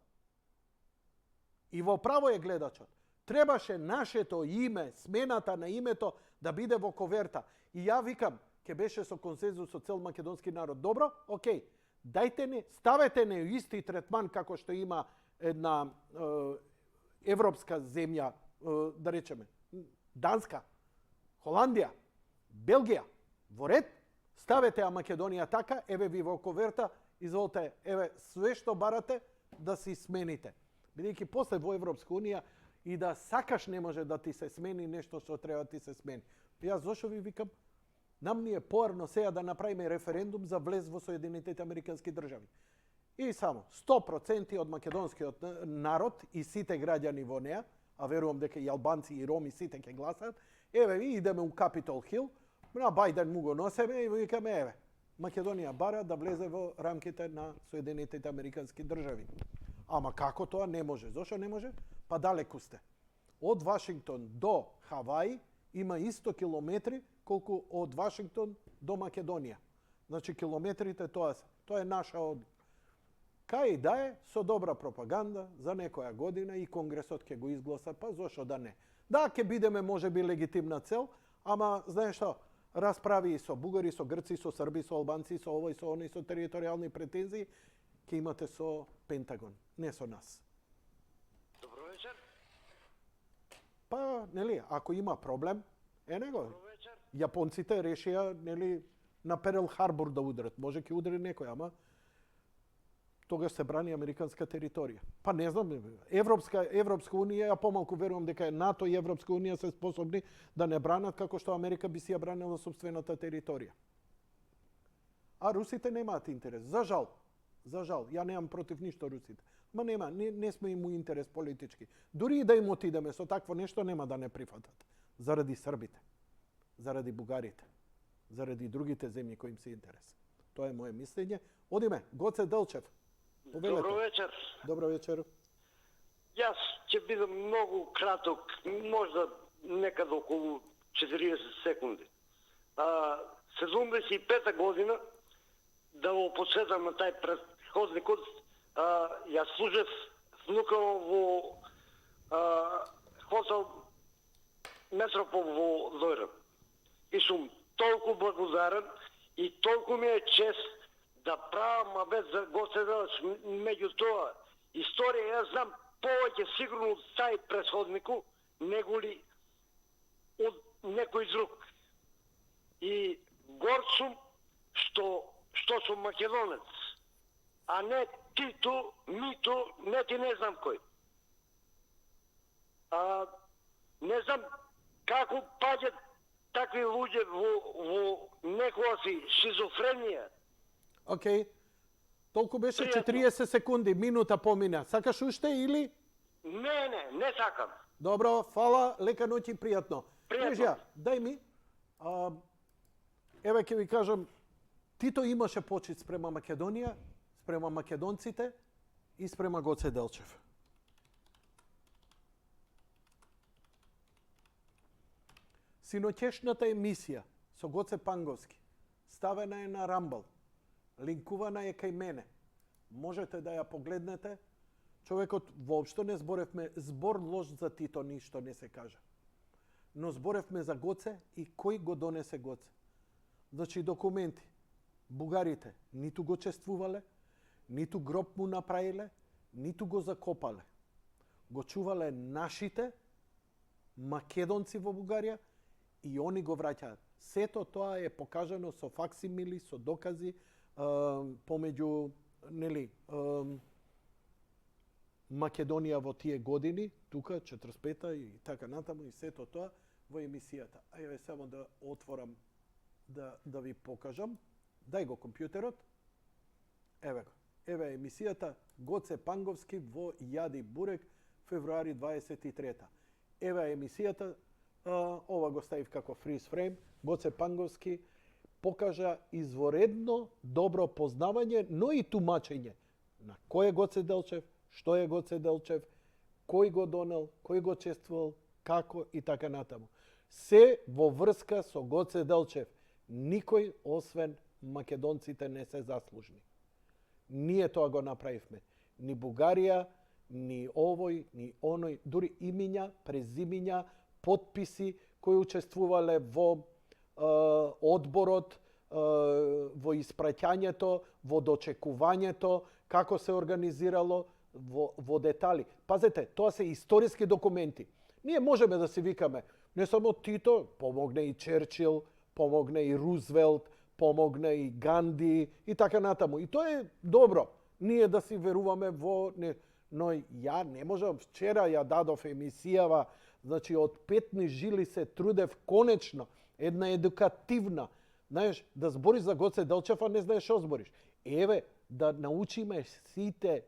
И во право е гледачот. Требаше нашето име, смената на името да биде во коверта. И ја викам, ќе беше со консензус со цел македонски народ. Добро? Океј. Дајте не, ставете не исти третман како што има една европска земја, да речеме, Данска, Холандија, Белгија. Во ред, ставете Македонија така, еве ви во коверта, изволте, еве све што барате, да си смените. Бидејќи после во Европска унија и да сакаш не може да ти се смени нешто што треба да ти се смени. Јас зошто ви викам, нам ни е поарно сега да направиме референдум за влез во Соединетите Американски држави. И само 100% од македонскиот народ и сите граѓани во неа, а верувам дека и албанци и роми сите ќе гласат, еве ви идеме у Капитол Хил, на Бајден му го носеме и викаме еве, Македонија бара да влезе во рамките на Соединетите Американски држави. Ама како тоа не може? Зошто не може? Па далеку сте. Од Вашингтон до Хаваи има исто километри колку од Вашингтон до Македонија. Значи километрите тоа е наша одлука. Кај да е, со добра пропаганда, за некоја година и Конгресот ќе го изгласа, па зошто да не? Да, ќе бидеме можеби легитимна цел, ама знаеш што, расправи и со бугари, со грци, со срби, со албанци, со овој, со оној, со територијални претензии, ќе имате со Пентагон, не со нас. Добро вечер. Па, нели, ако има проблем, него. Добро вечер. Јапонците решија, нели, на Перл Харбор да удрат. Може ќе удри некој, ама тогаш се брани американска територија. Па не знам, Европска унија, ја помалку верувам дека НАТО и Европска унија се способни да не бранат како што Америка би си ја бранила сопствената територија. А русите немаат интерес. За жал, ја немам против ништо русите. Ма нема, не сме им у интерес политички. Дури и да им отидеме со такво нешто, нема да не прифатат. Заради србите, заради бугарите, заради другите земји кои им се интерес. Тоа е моje мислење. Одиме, Гоце Делчев. Повелете. Добро вечер. Добро вечер. Јас ќе бидам многу краток, можда некаде околу 40 секунди. 75-та година, да го подсетам на тај предходникот, јас служев внукаво во хотел Метропол во Лојран. И сум толку благодарен и толку ми е чест да правам абет за Гоце Делчев. Меѓутоа, историја јас знам повеќе сигурно од тај предходнику, него ли од некој друг. И горд сум што сум македонец, а не Тито, Мито, не ти не знам кој. Не знам како паѓат такви луѓе во некоја си шизофренија. Океј. Толку беше 40 секунди, минута помина. Сакаш уште или? Не сакам. Добро, фала, лека ноќ и пријатно. Пријатно. Кажи, дај ми, еве ќе ви кажам, Тито имаше почит спрема Македонија, спрема македонците и спрема Гоце Делчев. Синоќешната емисија со Гоце Панговски ставена е на Рамбл, линкувана е кај мене. Можете да ја погледнете. Човекот воопшто не зборевме збор лош за Тито, ништо не се кажа. Но зборевме за Гоце и кој го донесе Гоце. Значи документи. Бугарите ниту го чествувале, ниту гроб му направиле, ниту го закопале. Го чувале нашите македонци во Бугарија и они го враќаат. Сето тоа е покажано со факсимили, со докази, помеѓу Македонија во тие години, тука 45-та и така натаму и сето тоа во емисијата. Ајде само да отворам да ви покажам. Дај го компјутерот. Еве го. Еве емисијата Гоце Панговски во Јади Бурек, февруари 23-та. Еве емисијата, ова го ставив како freeze frame. Гоце Панговски покажа изворедно добро познавање, но и тумачење на кој е Гоце Делчев, што е Гоце Делчев, кој го донел, кој го чествувал, како и така натаму. Се во врска со Гоце Делчев. Никој освен македонците не се заслужни. Ние тоа го направивме. Ни Бугарија, ни овој, ни оној, дури имиња, презимиња, потписи кои учествувале во одборот, во испраќањето, во дочекувањето, како се организирало, во детали. Пазете, тоа се историски документи. Ние можеме да се викаме, не само Тито, помогне и Черчил, помогне и Рузвелт, помогне и Ганди и така натаму. И тоа е добро. ние да си веруваме во не, но ја не можам, вчера ја дадов емисијава, значи од петни жили се трудев конечно, една едукативна, знаеш, да збориш за Гоце Делчев, а не знаеш што збориш. Еве, да научиме сите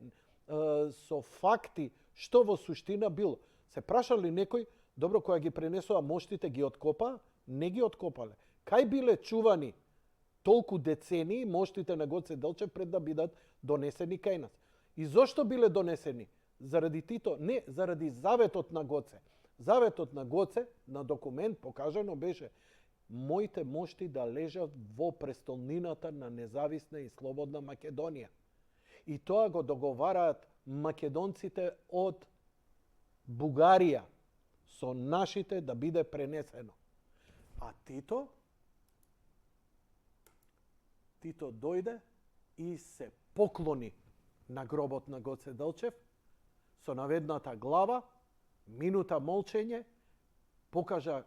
со факти што во суштина било. Се прашали некој, добро, која ги пренесува моштите, ги откопа? Не ги откопале. Кај биле чувани толку децении моштите на Гоце Делчев пред да бидат донесени кај нас? И зошто биле донесени? Заради Тито? Не, заради заветот на Гоце. Заветот на Гоце, на документ покажано беше моите мошти да лежат во престолнината на независна и слободна Македонија. И тоа го договараат македонците од Бугарија со нашите да биде пренесено. А Тито дојде и се поклони на гробот на Гоце Делчев со наведната глава, минута молчење, покажа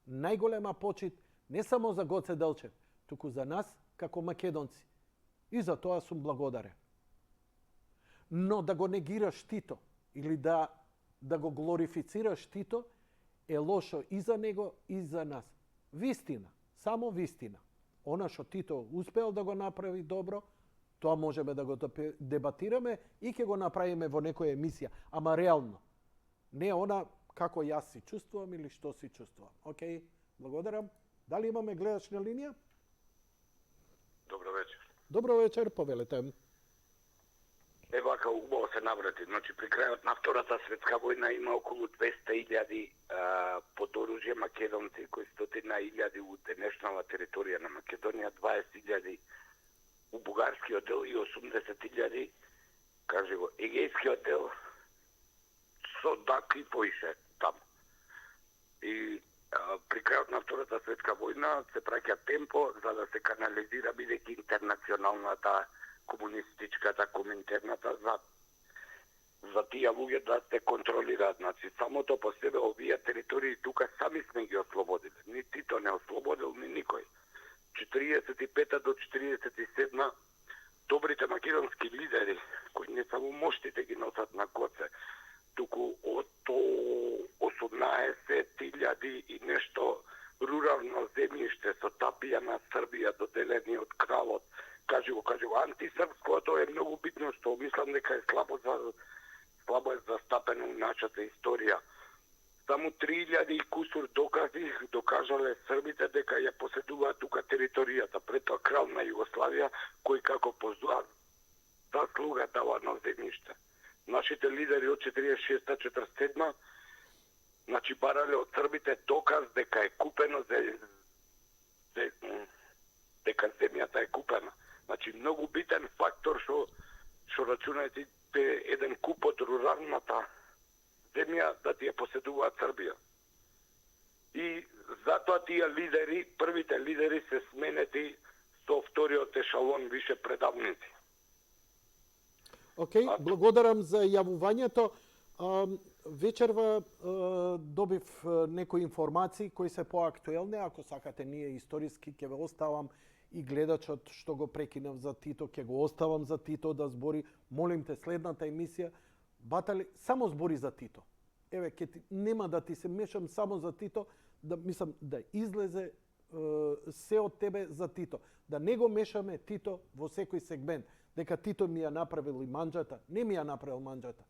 најголема почит не само за Гоце Делчев, туку за нас како македонци. И за тоа сум благодарен. Но да го негираш Тито или да го глорифицираш Тито е лошо и за него и за нас. Вистина, само вистина. Она што Тито успеал да го направи добро, тоа можеме да го дебатираме и ќе го направиме во некоја емисија, ама реално. Не она како јас си чувствувам или што си чувствувам. Океј, благодарам. Дали имаме гледач на линија? Добро вечер. Добро вечер, повелете. Вака убаво се наврати. Значи, при крајот на Втората светска војна има околу 200.000 под оружје македонци, кои 100.000 у денешнава територија на Македонија, 20.000 у бугарскиот дел и 80.000, каже го, егејскиот дел, со даки поише таму. И при крајот на Втората светска војна се праќа темпо за да се канализира, бидејќи интернационалната, комунистичката, коминтерната за тие луѓе да се контролираат. Значи, самото по себе овие територии тука сами сме ги ослободили. Ни Тито не ослободил, ни никој. 45 до 47 добрите македонски лидери, кои не само моштите ги носат на Гоце, туку од 18.000 и нешто рурално земјиште со тапија на Србија доделени од кралот. Кажи го, антисрпско, тоа е многу битно, што мислам дека е слабо е застапено у нашата историја. Само 3.000 и кусур докази докажале србите дека ја поседуваат тука територијата, пред тоа крал на Југославија, кој како заслуга дава на земјиште. Нашите лидери од 46-47, значи барале од србите доказ дека е купено дека земјата е купена. Значи, многу битен фактор што рачунајте еден куп од руралната земја да ти ја поседуваат Србија. И затоа тие лидери, првите лидери се сменети со вториот ешалон више предавници. Океј, благодарам за јавувањето. Вечерва добив некои информации кои се поактуелни. Ако сакате, ние историски ќе ве оставам и гледачот што го прекинав за Тито, ќе го оставам за Тито да збори. Молим те, следната емисија, Батали, само збори за Тито. Еве, нема да ти се мешам само за Тито, да мислам да излезе се од тебе за Тито. Да не го мешаме Тито во секој сегмент. Дека Тито ми ја направил и манџата. Не ми ја направил манџата.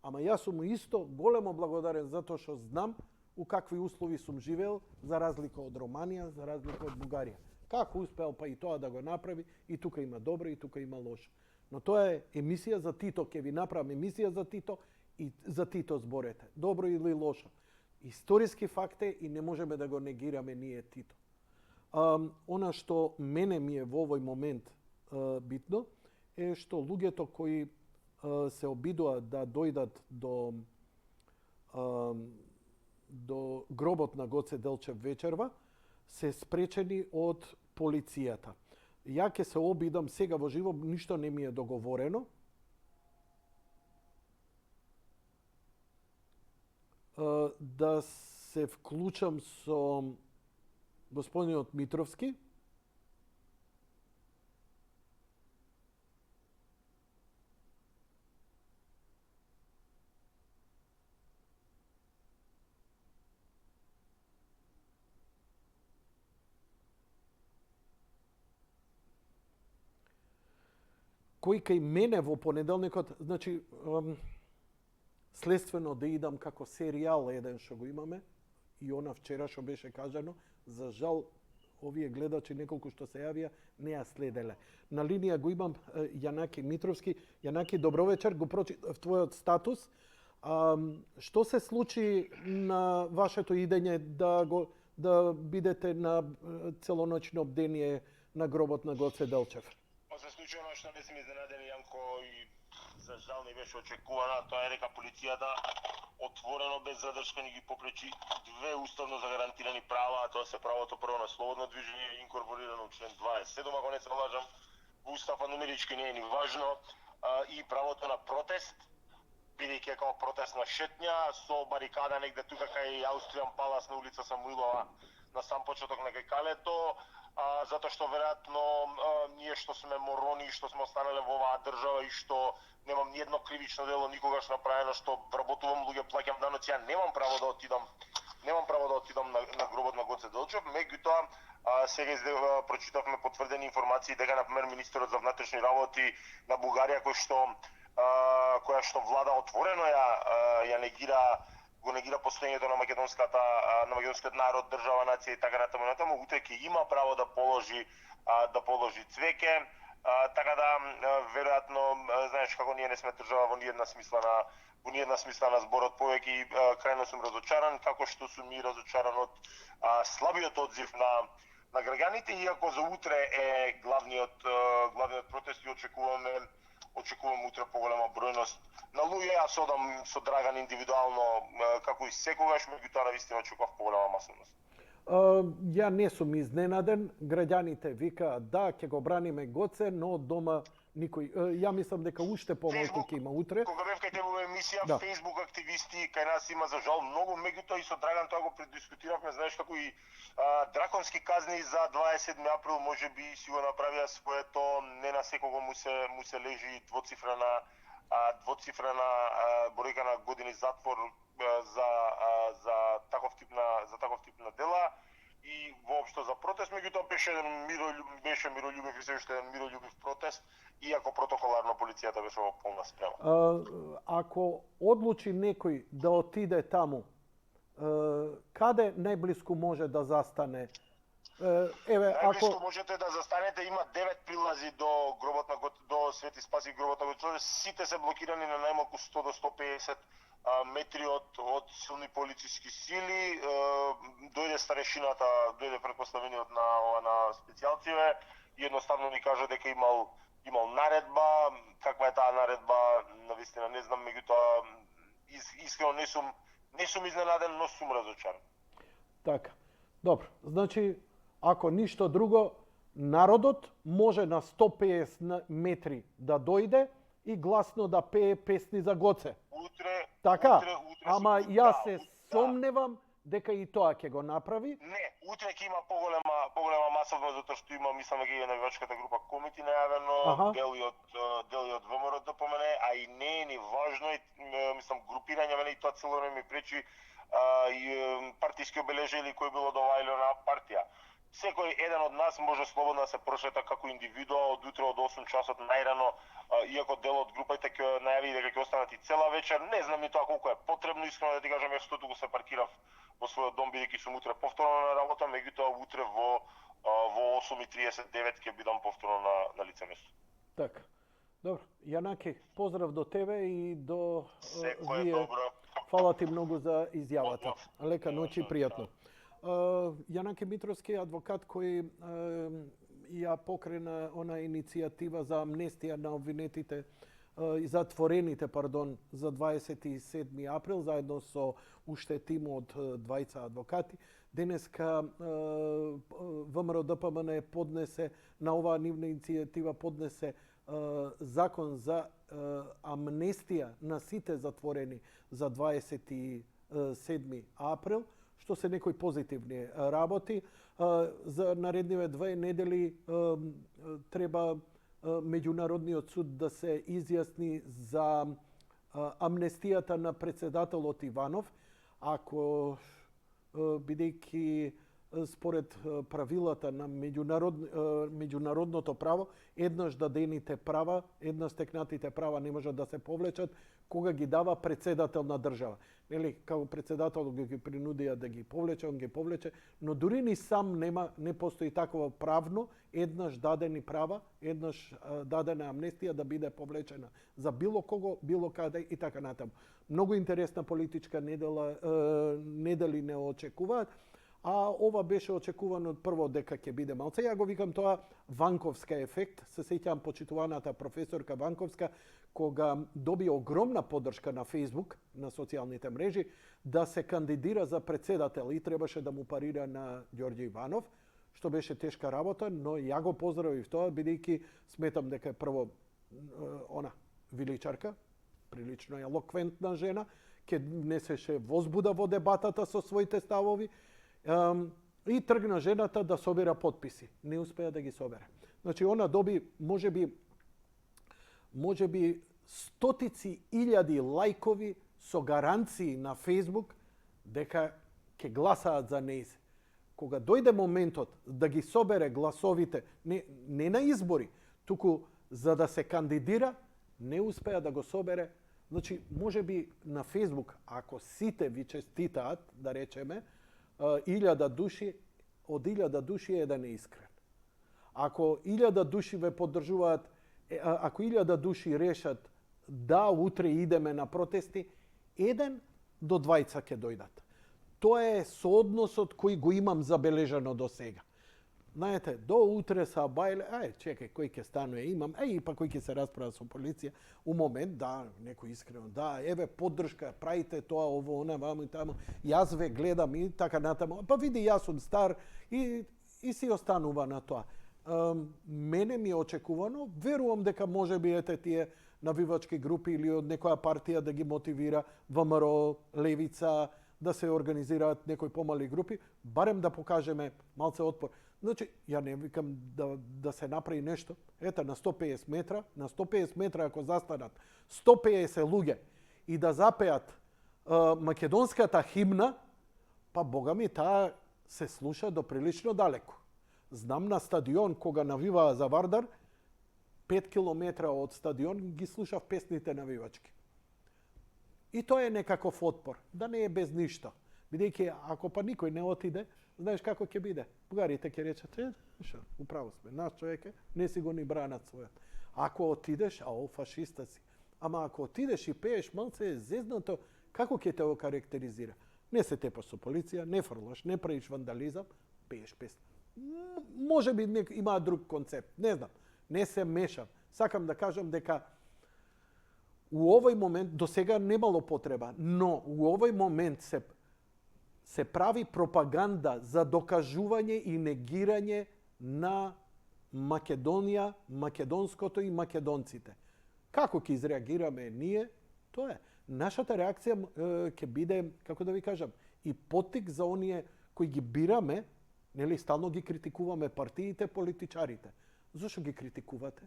Ама јас сум исто големо благодарен затоа што знам у какви услови сум живеел, за разлика од Романија, за разлика од Бугарија. Како успеал па и тоа да го направи, и тука има добро, и тука има лошо. Но тоа е емисија за Тито, ќе ви направам емисија за Тито и за Тито зборете. Добро или лошо. Историски факт е и не можеме да го негираме ние Тито. Она што мене ми е во овој момент битно е што луѓето кои се обидуваат да дојдат до гробот на Гоце Делчев вечерва, се спречени од полицијата. Ја ќе се обидам сега во живо, ништо не ми е договорено. Да се вклучам со господинот Митровски. кој кај мене во понеделникот, значи, следствено да идам како серијал еден што го имаме, и она вчера што беше кажано, за жал, овие гледачи неколку што се јавија, не ја следеле. На линија го имам Јанаки Митровски. Јанаки, добро вечер, го прочитав твојот статус. Што се случи на вашето идење да бидете на целоноќно бдение на гробот на Гоце Делчев? Се случи оно што не сме изненадени, Јанко, и за жал не беше очекувана. Тоа е дека полицијата отворено, без задршка, ни ги попречи две уставно загарантирани права, а тоа се правото прво на слободно движење, инкорпорирано во член 27, ако не се лажам, во устав, а нумерички не е ни важно, и правото на протест, бидејќи како протестна шетња со барикада негде тука кај Аустријан Палас на улица Самуилова на сам почеток на Кајкалето, затоа што веројатно ние што сме морони, што сме останале во оваа држава и што немам ни едно кривично дело никогаш направено, што вработувам луѓе, плаќам даноци, ја немам право да отидам на гробот на Гоце Делчев. Меѓутоа, сега прочитавме потврдени информации дека например министерот за внатрешни работи на Бугарија која што влада отворено ја негира постоењето на македонскиот народ, држава, нација и така натаму, утре ќе има право да положи цвеќе, така да веројатно, знаеш како ние не сме држава во ниедна смисла на зборот повеќе, и крајно сум разочаран, како што сум и разочаран од слабиот одзив на граѓаните, иако за утре е главниот протест и очекувам утре поголема бројност на луѓе. Јас одам со Драган индивидуално како и секогаш, меѓутоа навистина очекував поголема масовност. Ја не сум изненаден. Граѓаните викаат да, ќе го браниме Гоце, но дома никој. Ја мислам дека уште помалку ќе има утре. Кога бев кај тебе во емисија, да. Facebook активисти кај нас има за жал многу, меѓутоа и со Драган тоа го предискутиравме, знаеш како и драконски казни за 27 април можеби си го направија своето, не на секого му се лежи двоцифрена бројка на години затвор за таков тип на дела и воопшто за протест, меѓутоа беше мирољубив и се уште еден мирољубив протест, иако протоколарно полицијата беше во полна спрема. Ако одлучи некој да отиде таму, каде најблиску може да застане? Најблиску можете да застанете, има 9 прилази до гробот до Свети Спаси гробот на Гоце, сите се блокирани на најмалку 100 до 150 метри од силни полициски сили. Дојде старешината, дојде претпоставениот на специјалците и едноставно ни кажа дека имал наредба. Каква е таа наредба, навистина не знам, меѓутоа искрено не сум изненаден, но сум разочаран. Така. Добро. Значи, ако ништо друго, народот може на 150 метри да дојде и гласно да пее песни за Гоце. Така, ама јас се сомневам дека и тоа ќе го направи. Не, утре ќе има поголема масовност, затоа што има, мислам, дека и навивачката група Комити најавено, дели од ВМРО да помене, а и не е ни важно, мислам, групирање, мене и тоа цело време ми пречи партиски обележи или кој било од или на партија. Секој еден од нас може слободно да се прошета како индивидуа од утре од 8 часот најрано, иако дел од групата ќе најави дека ќе останат и цела вечер. Не знам ни тоа колку е потребно, искрено да ти кажам, јас туку се паркирав во својот дом, бидејќи сум утре повторно на работа, меѓутоа утре во 8:39 ќе бидам повторно на лице место. Така. Добро, Јанаки, поздрав до тебе и до Секој добро. Фала ти многу за изјавата. Лека ноќ и пријатно. Јанаки Митровски, адвокат кој ја покрена она иницијатива за амнестија на обвинетите и затворените, за 27 април, заедно со уште тим од 20 адвокати. Денеска ВМРО ДПМН поднесе, на оваа нивна иницијатива поднесе закон за амнестија на сите затворени за 27 април, што се некои позитивни работи. За наредниве 2 недели треба Меѓународниот суд да се изјасни за амнестијата на председателот Иванов, ако бидејќи според правилата на меѓународното право, еднаш дадените права, еднаш стекнатите права не можат да се повлечат кога ги дава председател на држава. Нели, како председател ги принудија да ги повлече, он ги повлече, но дури ни сам не постои такова правно, еднаш дадени права, еднаш дадена амнестија да биде повлечена за било кого, било каде и така натаму. Многу интересна политичка недели не очекуваат, а ова беше очекувано прво дека ќе биде малце. Ја го викам тоа Ванковска ефект. Се сеќавам почитуваната професорка Ванковска, кога доби огромна поддршка на Facebook, на социјалните мрежи, да се кандидира за председател и требаше да му парира на Ѓорѓе Иванов, што беше тешка работа, но ја го поздравив тоа, бидејќи сметам дека е прво она величарка, прилично елоквентна жена, ќе внесеше возбуда во дебатата со своите ставови, и тргна жената да собира подписи. Не успеа да ги собере. Значи, она доби, можеби стотици илјади лајкови со гаранции на Facebook дека ќе гласаат за нејзе. Кога дојде моментот да ги собере гласовите, не на избори, туку за да се кандидира, не успеа да го собере. Значи, можеби на Facebook, ако сите ви честитаат, да речеме, 1000 души, од 1000 души еден е искрен. Ако 1000 души ве поддржуваат, ако 1000 души решат да утре идеме на протести, 1 до 2 ќе дојдат. Тоа е соодносот кој го имам забележано до сега. Знаете, до утре са бајле, чекај, кој ќе станува, имам, па кој ќе се расправа со полиција, у момент, да, некој искрено, да, еве, поддршка, правите тоа, ово, она, ваму и таму, јас ве гледам и така натаму, па види, јас сум стар и си останува на тоа. Мене ми е очекувано, верувам дека може би ете тие навивачки групи или од некоја партија да ги мотивира ВМРО, Левица, да се организираат некои помали групи, барем да покажеме малце отпор. Значи, ја не викам да се направи нешто. Ете, на 150 метра ако застанат 150 луѓе и да запеат македонската химна, па бога ми, таа се слуша до прилично далеко. Знам на стадион, кога навиваа за Вардар, 5 километра од стадион ги слушав песните навивачки. И тоа е некаков отпор, да не е без ништо. Бидејќи ако па никој не отиде, знаеш како ќе биде? Бугарите ќе речат, управо сме, наш човек е, не си го ни бранат својот. Ако отидеш, фашиста си. Ама ако отидеш и пееш малце зезното, како ќе те го карактеризира? Не се тепаш со полиција, не фрлаш, не правиш вандализам, пееш песна. Може би има друг концепт, не знам, не се мешам. Сакам да кажам дека у овој момент, до сега немало потреба, но у овој момент се прави пропаганда за докажување и негирање на Македонија, македонското и македонците. Како ќе изреагираме ние, тоа е. Нашата реакција ќе биде, како да ви кажам, и поттик за оние кои ги бираме, нели стално ги критикуваме партиите, политичарите. Зошто ги критикувате?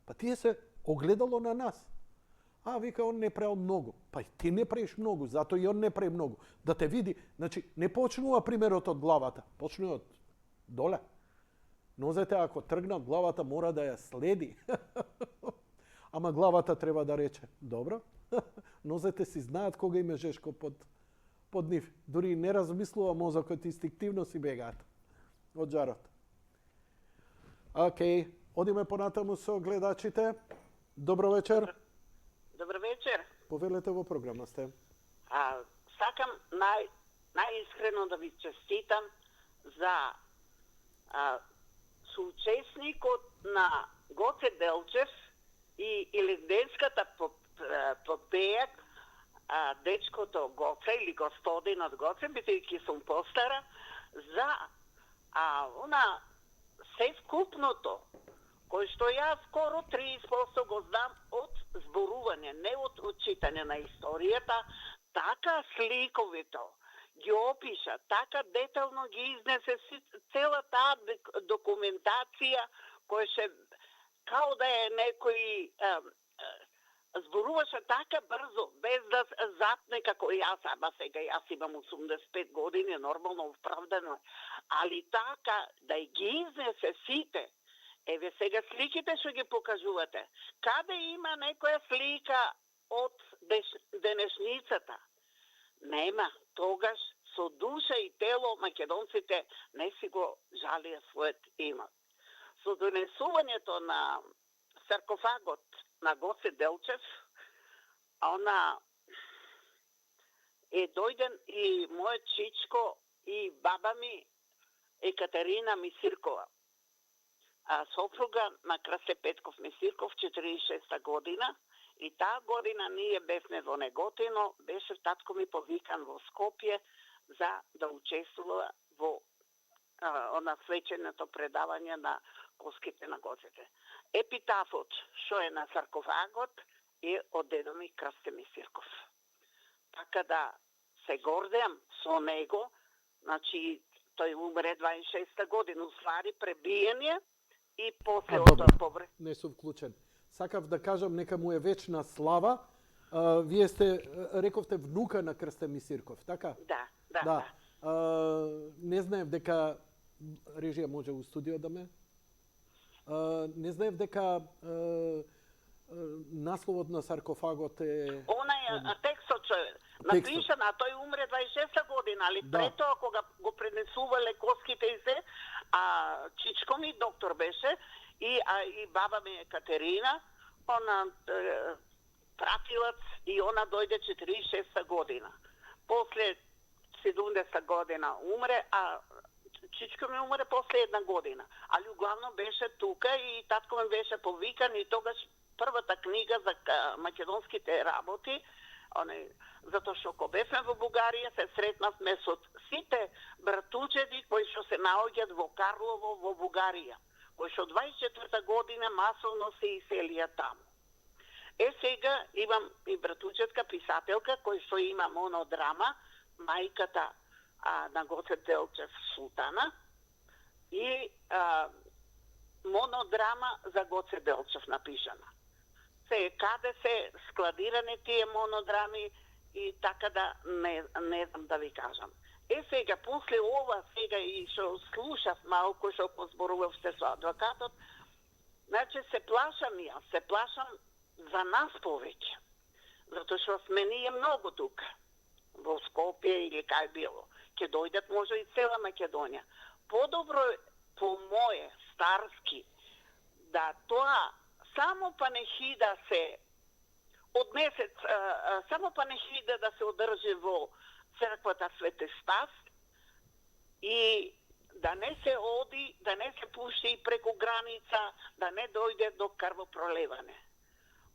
Па тие се огледало на нас. Вика, он не правил многу. Па и ти не правиш многу, зато и он не прави многу. Да те види, значи, не почнува примерот од главата, почнува од доле. Нозете, ако тргнат главата, мора да ја следи. Ама главата треба да рече, добро, нозете си знаат кога име жешко под нив. Дури не размислува мозокот, инстинктивно си бегаат од жарот. Океј, одиме понатаму со гледачите. Добро вечер. Добро вечер. Повелете во програма сте. Сакам најискрено да ви честитам за соучесникот на Гоце Делчев и Илинденската попеја, дечкото Гоце или господинот Гоце, бидејќи сум постара, за се вкупното, кој што јас скоро 30% го знам од зборување, не од учитање на историјата, така сликовито ги опиша, така детално ги изнесе цела таа документација, која ше као да е некој зборуваше така брзо, без да запне како јас, ама сега јас имам 85 години, нормално оправдано е. Али така, да ги изнесе сите, еве сега сликите што ги покажувате. Каде има некоја слика од денешницата? Нема. Тогаш со душа и тело македонците не си го жалија својот имот. Со донесувањето на саркофагот на Гоце Делчев, она е дојден и мојот чичко и баба ми Екатерина Мисиркова, сопруга на Красе Петков Мисирков, 46 година. И таа година ние бевме во Неготино, беше татко ми повикан во Скопје за да учествува во свеченото предавање на коските на гоците. Епитафот, што е на саркофагот, е од дедо ми Красте Мисирков. Така да се гордеам со него, значи тој умре 26-та година, уствари пребиен е и после од тоа повре. Не сум вклучен. Сакав да кажам нека му е вечна слава. Вие сте, рековте, внука на Крсте Мисирков, така? Да. Не знаев дека режија може у студио да ме. Не знаев дека насловот на саркофагот е... Она е текстот што е напишан, а тој умре 26-та година, али пред тоа кога го пренесувале коските и се, чичко ми доктор беше, и баба ми Екатерина, она пратилац, и она дојде 46-та година. После 70-та година умре, а чичко ми умре после една година. Али углавно беше тука и татко ми беше повикан и тогаш првата книга за македонските работи, затоа што кога бевме во Бугарија се сретнавме со сите братучеди кои што се наоѓаат во Карлово во Бугарија, кои што 24-та година масовно се иселија таму. Сега имам и братучетка писателка кој што има монодрама, мајката на Гоце Делчев Султана и монодрама за Гоце Делчев напишана. Каде се складирани тие монодрами и така да не знам да ви кажам. Сега, после ова, сега и што слушав малку, што позборувавте со адвокатот, значи се плашам јас, се плашам за нас повеќе. Затоа што сме ние многу тука, во Скопје или кај било. Ке дојдат може и цела Македонија. Подобро е, по моје, старски, да тоа само панехида се од месец, само панехида да се одржи во црквата Свети Спас и да не се оди, да не се пушти преку граница, да не дојде до крвопролевање.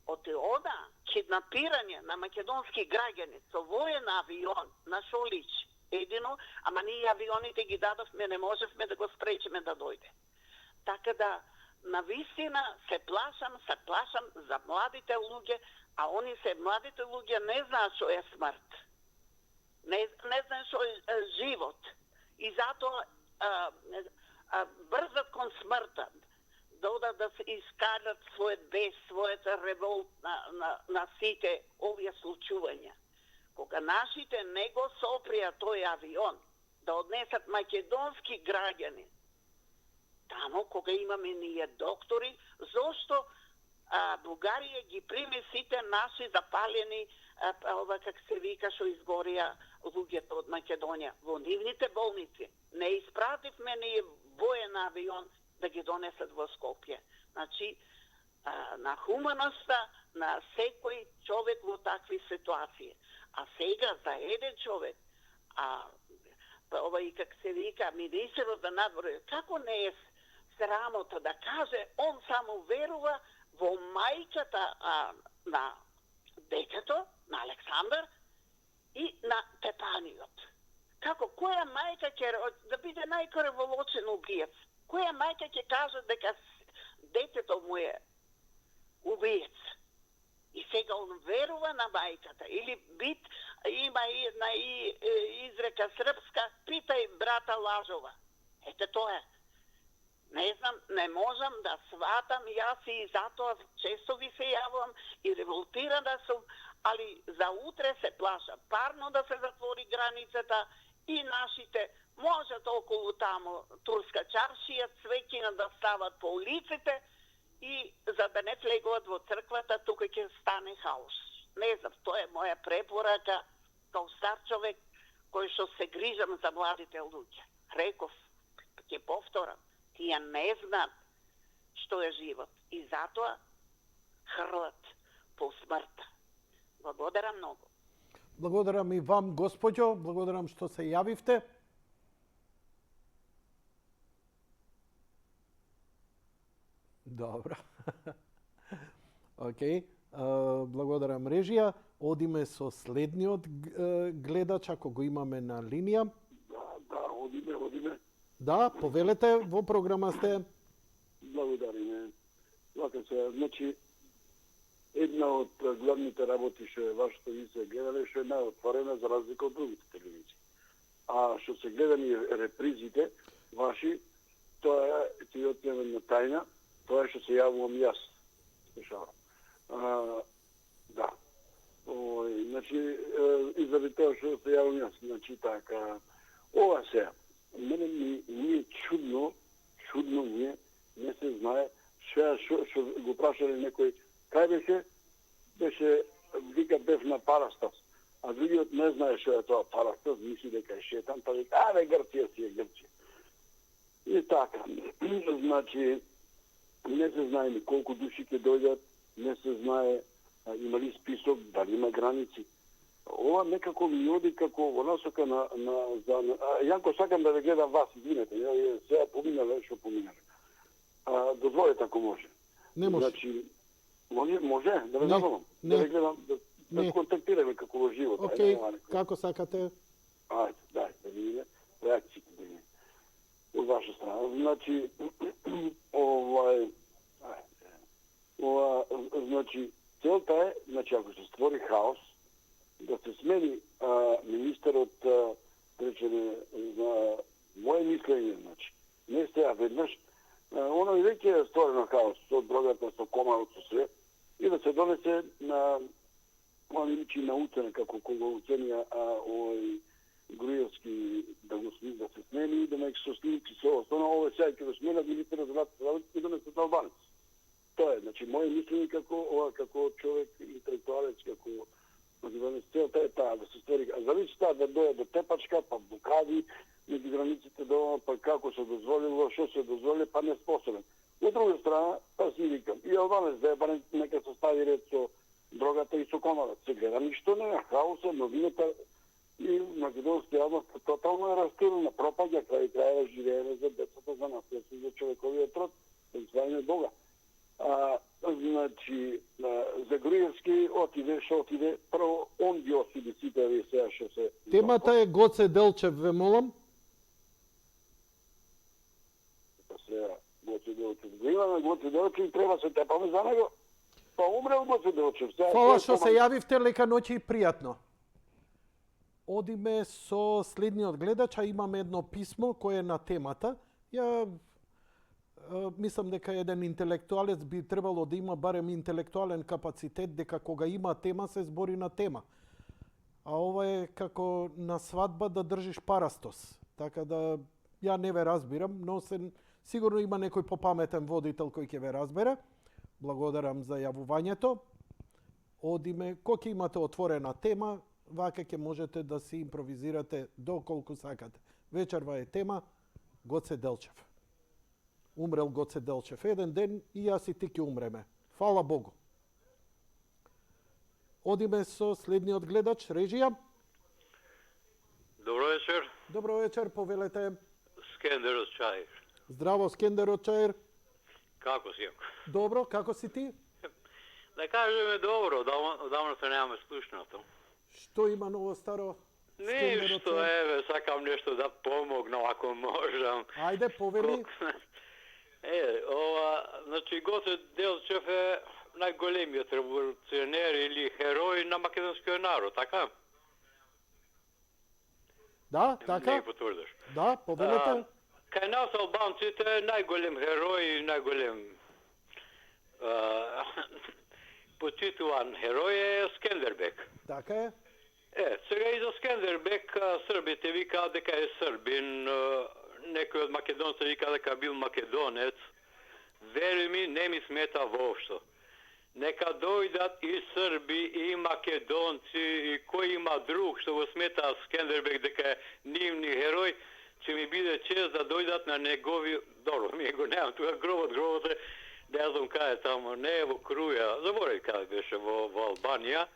Од она киднапирање на македонски граѓани со воен авион на шо личи? Едино, ама ние авионите ги дадовме, не можевме да го спречиме да дојде. Така да, навистина се плашам за младите луѓе, а младите луѓе не знаат што е смрт. Не знаат што е живот. И затоа брзат кон смртта. Додат да се искажат својот бес, својот револт на сите овие случувања. Кога нашите не го соприја тој авион, да однесат македонски граѓани, тамо кога имаме ние доктори, зошто Бугарија ги прими сите наши запалени, ова как се вика што изгорија луѓето од Македонија во нивните болници. Не испративме ние воен авион да ги донесат во Скопје. Значи, на хуманоста на секој човек во такви ситуации. А сега за еден човек, ова и как се вика, министерот на надворот, како не е срамота да каже, он само верува во мајката на детето, на Александар, и на Тепаниот. Како, која мајка ќе да биде најкрволочен убиец? Која мајка ќе каже дека детето му е убиец? И сега он верува на мајката. Или има една изрека српска, питај брата лажова. Ете тоа е. Не знам, не можам да сватам, јас и затоа често ви се јавувам и револтирана сум, али за утре се плаша парно да се затвори границата и нашите можат околу тамо турска чаршија, цвеќина да стават по улиците и за да не влегуват во црквата, тука ќе стане хаос. Не знам, тоа е моја препорака као стар човек кој што се грижам за младите луѓе. Реков, ќе повторам, тие не знаат што е живот и затоа хрлат по смртта. Благодарам многу. Благодарам и вам, госпоđo, благодарам што се јавивте. Добро. Океј. Благодарам режија. Одиме со следниот гледач, ако го имаме на линија. Да, одиме. Да, повелете, во програма сте. Благодариме. Вака се, значи, една од главните работи што е вашето ви се гледале, што е најотворена за разлика од другите телевизии. А што се гледани репризите ваши, тоа е ти отнемен на тајна, тоа е што се јавувам јас. Слушавам. Да. Значи, и заради тоа што се јавувам јас, значи така, ова се, мене ми е чудно ми е, не се знае, што го прашале некој, кај беше, вика бев на Парастас, а другиот не знае што е тоа Парастас, мисли дека е шетан, па вика, Грција си е Грција. И така, значи, не се знае ни колку души ќе дојдат, не се знае има ли список, дали има граници. Ова некако ми оди како во насока Јанко, сакам да ве гледам вас, извинете, сега поминале, што поминале. Дозволете ако може. Не може. Значи, може, да ве забавам, да ве гледам, да контактираме како во живот. Океј, како сакате? Ајде, да видиме, реакциите да видиме. Од ваша страна. Значи, значи, целта е, значи, ако се створи хаос, да се смени министерот, речеме, за моје мислење, значи. Не сега веднаш, оно и веќе е створено хаос со дрогата, со комарот, со све, и да се донесе на, они личи на уцена, како кога уценија Груевски да го смени, да се смени, да ме со снимки, со основно, ова сега ќе го сменат министерот за работи и донесат на Албанец. Тоа е, значи, моје мислење како човек интелектуалец, како целта е таа да се створи. А зависи таа да дојде до тепачка, па блокади, меѓу границите дома, па како се дозволило, што се дозволи, па не способен. Од друга страна, па си викам, и Албанец да е нека се стави ред со дрогата и со комарот. Се гледа ништо не е, хаоса, новината и македонска јавност тотално е растурена, пропаѓа, крај крајeva живееме за децата, за наследство, за човековиот род, за славиме Бога. Значи, за Груевски отиде, прво он ги осуди сите овие сега што се... Темата е Гоце Делчев, ве молам. Сега, Гоце Делчев. Го имаме Гоце Делчев и треба се тепаме за него. Па умрел Гоце Делчев. Фала што се јавивте, лека ноќи и пријатно. Одиме со следниот гледач, а имаме едно писмо кое е на темата. Ја мислам дека еден интелектуалец би требало да има барем интелектуален капацитет дека кога има тема се збори на тема. А ова е како на свадба да држиш парастос. Така да ја не ве разбирам, но сигурно има некој попаметен водител кој ќе ве разбере. Благодарам за јавувањето. Одиме, кога имате отворена тема, вака ќе можете да си импровизирате доколку сакате. Вечерва е тема Гоце Делчев. Умрел Гоце Делчев еден ден и јас и ти ќе умреме. Фала Богу. Одиме со следниот гледач, режија. Добро вечер. Добро вечер, повелете. Скендер од Чаир. Здраво, Скендер од Чаир. Како си? Добро, како си ти? Да кажеме добро, одамно се немаме слушнато. Што има ново старо? Ништо, еве, сакам нешто да помогнам ако можам. Ајде, повели. Значи, Гоце Делчев е најголемиот револуционер или херој на македонскиот народ, така? Да, така. Не потврдиш. Да, повелете. Кај нас албанците најголем херој и најголем почитуван херој е Скендербек. Така е? Сега и за Скендербек србите викаат дека е србин, некој од македонците вика дека бил македонец. Веруј ми, не ми смета воопшто. Нека дојдат и срби, и македонци, и кој има друг што го смета Скендербек дека е нивни херој, ќе ми биде чест да дојдат на негови... Добро, ми го немам тука гробот е, не знам кај е тамо, не е во Круја, заборав кај беше во Албанија.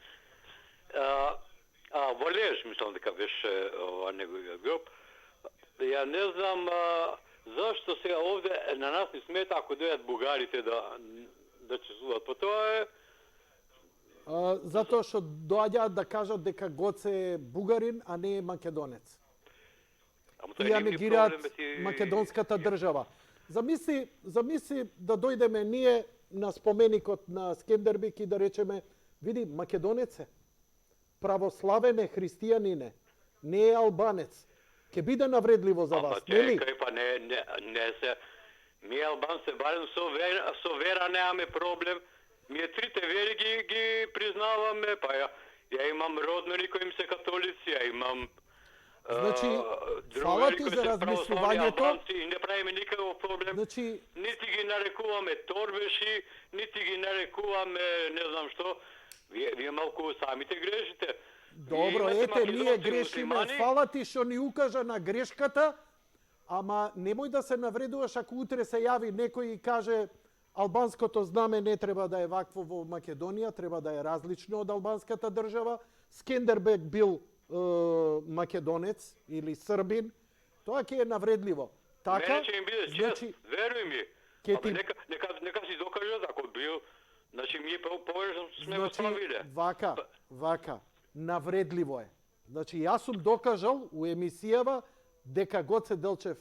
Во Леж, мислам дека беше неговиот гроб. Ја не знам зашто сега овде на нас не смета ако дојдат бугарите да чествуваат. По тоа е... Затоа што доаѓаат да кажат дека Гоце е бугарин, а не е македонец. И ја негираат македонската држава. Замисли да дојдеме ние на споменикот на Скендербек и да речеме, види, македонец е, православен е, христијанин е, не е албанец. Ке биде навредливо за вас, нели? Чекај, па не се... Ми албанците барем со вера немаме проблем. Ние трите вери ги признаваме, па ја имам роднини кои им се католици, ја имам Значи, фала ти за размислувањето. И не правиме никаков проблем. Значи, нити ги нарекуваме торбеши, нити ги нарекуваме не знам што. Вие малку самите грешите. Добро, ете, ние грешиме. Фала ти што ни укажа на грешката, ама немој да се навредуваш ако утре се јави некој и каже албанското знаме не треба да е вакво во Македонија, треба да е различно од албанската држава. Скендербек бил македонец или србин, тоа ќе е навредливо. Така, мене ќе им биде чест, веруј ми. Нека си докажат ако бил, значи ние повеќе сме го ставиле. Вака, навредливо е. Значи јас сум докажал у емисијава дека Гоце Делчев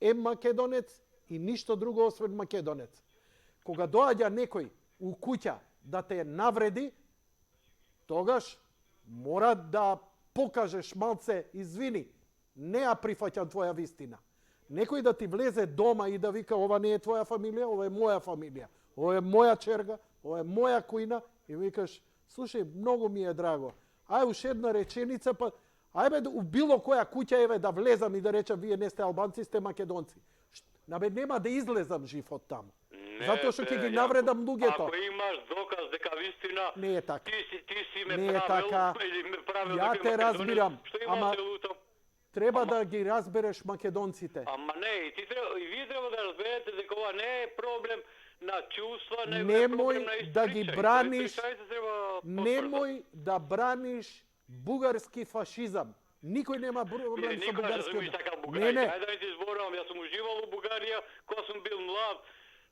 е македонец и ништо друго освен македонец. Кога доаѓа некој у куќа да те навреди, тогаш мора да покажеш малце извини, не ја прифаќам твоја вистина. Некој да ти влезе дома и да вика ова не е твоја фамилија, ова е моја фамилија, ова е моја черга, ова е моја кујна и викаш, слушај, многу ми е драго. Ај уште една реченица, па ајде у било која куќа еве да влезам и да речам вие не сте албанци, сте македонци. Набе нема да излезам жив од таму. Затоа што ќе ги навредам луѓето. Ако имаш доказ дека вистина не е така. Ти си ме не правил или ме правил ја те разбирам, ама лутам? Треба да ги разбереш македонците. Ама не, и вие треба да разберете дека ова не е проблем на чувства, не е Немој проблем на да ги браниш, немој да браниш бугарски фашизам. Никој нема проблем со бугарскиот. Не. Ајде да ти зборувам, јас сум уживал у Бугарија кога сум бил млад.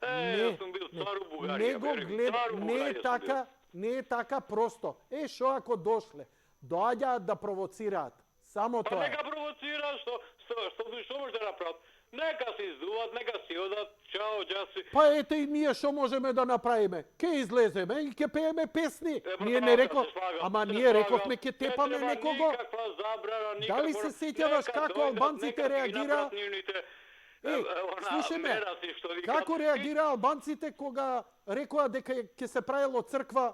Јас сум бил цар у Бугарија. Не го гледа, не е така просто. Шо ако дошле, доаѓаат да провоцираат. Само тоа. Па нека провоцираат, што може да направат? Нека се издуват, нека си одат, чао, џаси. Па ете и ние што можеме да направиме? Ке излеземе и ке пееме песни. Ние не ние рековме ке тепаме некого. Дали се сеќаваш како албанците реагира? Слушаме, како реагира албанците кога рекоа дека ќе се правило црква,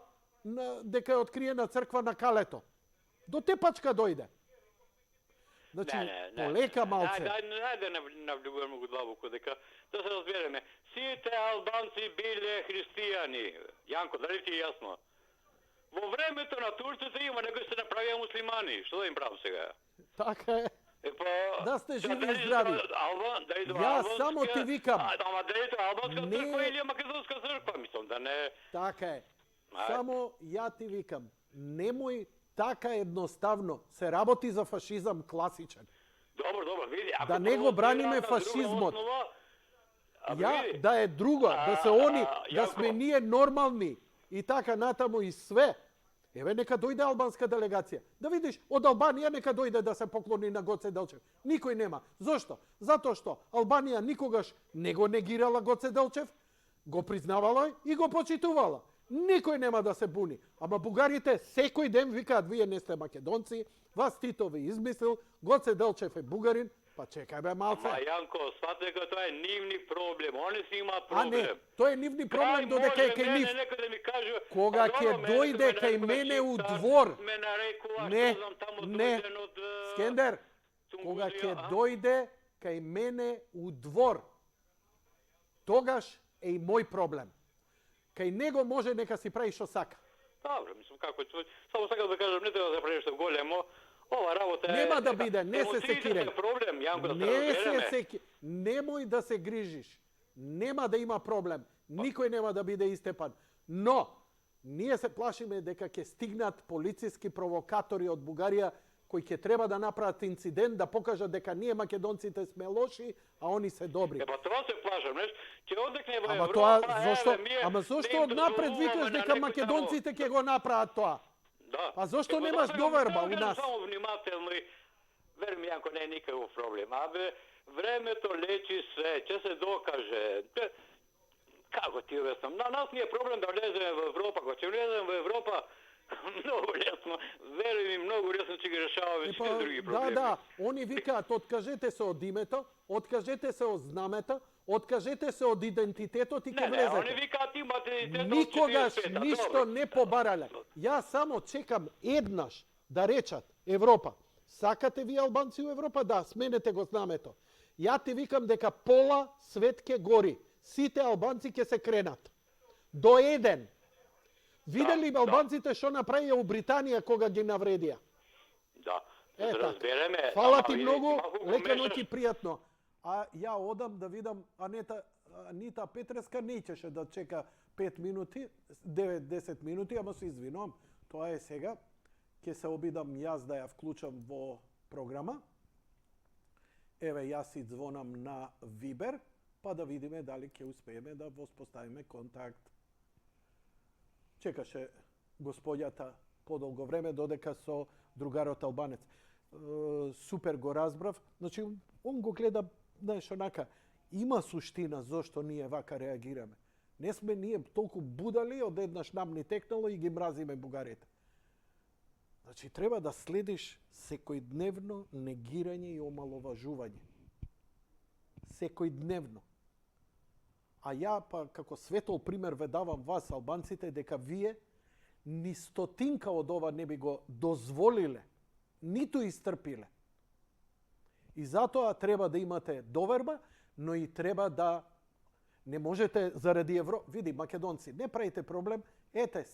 дека е откриена црква на Калето? До тепачка дојде. Значи, полека малце. Најде навлегуваме го длабоко дека да се разбереме. Сите албанци биле христијани. Јанко, дали ти е јасно? Во времето на турците има некои се направија муслимани. Што да им правам сега? Така е. Да сте живи и здрави. Јас само ти викам. Ама дали тоа албанска црква или македонска црква? Мислам да не. Така е. Само ја ти викам. Немој така едноставно се работи за фашизам класичен. Добро, види. Да не го браниме фашизмот. Да е друго, да се они, да сме ние нормални и така натаму и све. Еве нека дојде албанска делегација. Да видиш, од Албанија нека дојде да се поклони на Гоце Делчев. Никој нема. Зошто? Затоа што Албанија никогаш не го негирала Гоце Делчев, го признавала и го почитувала. Никој нема да се буни. Ама бугарите секој ден викаат, вие не сте македонци, вас Тито ви измислил, Гоце Делчев е бугарин. Па чекај бе малце. Ама Јанко, свате дека тоа е нивни проблем. Они си имаат А не, проблем. тоа е нивни проблем додека е кај нив. Некој да ми каже, Кога па ќе добро, дојде некој кај ме мене у нарекува двор. Ме нарекува, Не, што знам, таму не. дојден од Скендер, Тунгузија, кога ќе а? дојде кај мене у двор, тогаш е и мој проблем. Кај него може нека си прави што сака. Добро, мислам како само сакам да кажам, не треба да прави што големо. Ова работа е Нема да биде, не се секирај. проблем, Јанко, да се Не се разбереме. секи, немој да се грижиш. Нема да има проблем. Никој нема да биде истепан. Но ние се плашиме дека ќе стигнат полициски провокатори од Бугарија кои ќе треба да направат инцидент, да покажат дека ние македонците сме лоши, а они се добри. Па тоа се плашам, неш? Ќе одекне во Ама Европа, тоа еве, зошто? ние Ама да зошто им од напред дозволуваме викаш на дека некој македонците ќе го направат тоа? Да. А зошто Е, па немаш тоа доверба сакам у да нас? Само внимателно и веруjem Јанко не е никаков проблем. Абе, времето лечи се, ќе се докаже. Како ти обяснам? На нас не е проблем да влеземе во Европа. Кога ќе влеземе во Европа, многу лесно, веруjem ми, многу лесно ќе ги решаваме сите други проблеми. Да, они викаат откажете се од името, откажете се од знамето, откажете се од идентитетот и ќе Не, влезете. они викаат имате идентитет од Никогаш 45-та, ништо добро. не побарале. Јас само чекам еднаш да речат Европа. Сакате ви албанци у Европа? Да, сменете го знамето. Ја ти викам дека пола свет ќе гори. Сите албанци ќе се кренат. До еден. Видели Да, албанците што направија у Британија кога ги навредија? Да, да Е, се така. разбереме. Фала ама ти види, многу, малку го лека мешаш. ноќ и пријатно. А ја одам да видам Анита Петреска неќеше да чека 5 минути, 9-10 минути, ама се извинувам. Тоа е сега. Ќе се обидам јас да ја вклучам во програма. Еве, јас си звонам на Вибер, па да видиме дали ќе успееме да воспоставиме контакт. Чекаше господјата подолго време додека со другарот албанец. Супер го разбрав. Значи, он го гледа, знаеш, онака, има суштина зошто ние вака реагираме. Не сме ние толку будали, одеднаш нам ни текнало и ги мразиме бугарите. Значи, треба да следиш секојдневно негирање и омаловажување. Секојдневно. А ја, па, како светол пример ве давам вас, албанците, дека вие ни стотинка од ова не би го дозволиле, ниту истрпиле. И затоа треба да имате доверба, но и треба да не можете заради Европа. Види, македонци, не правите проблем. Ете,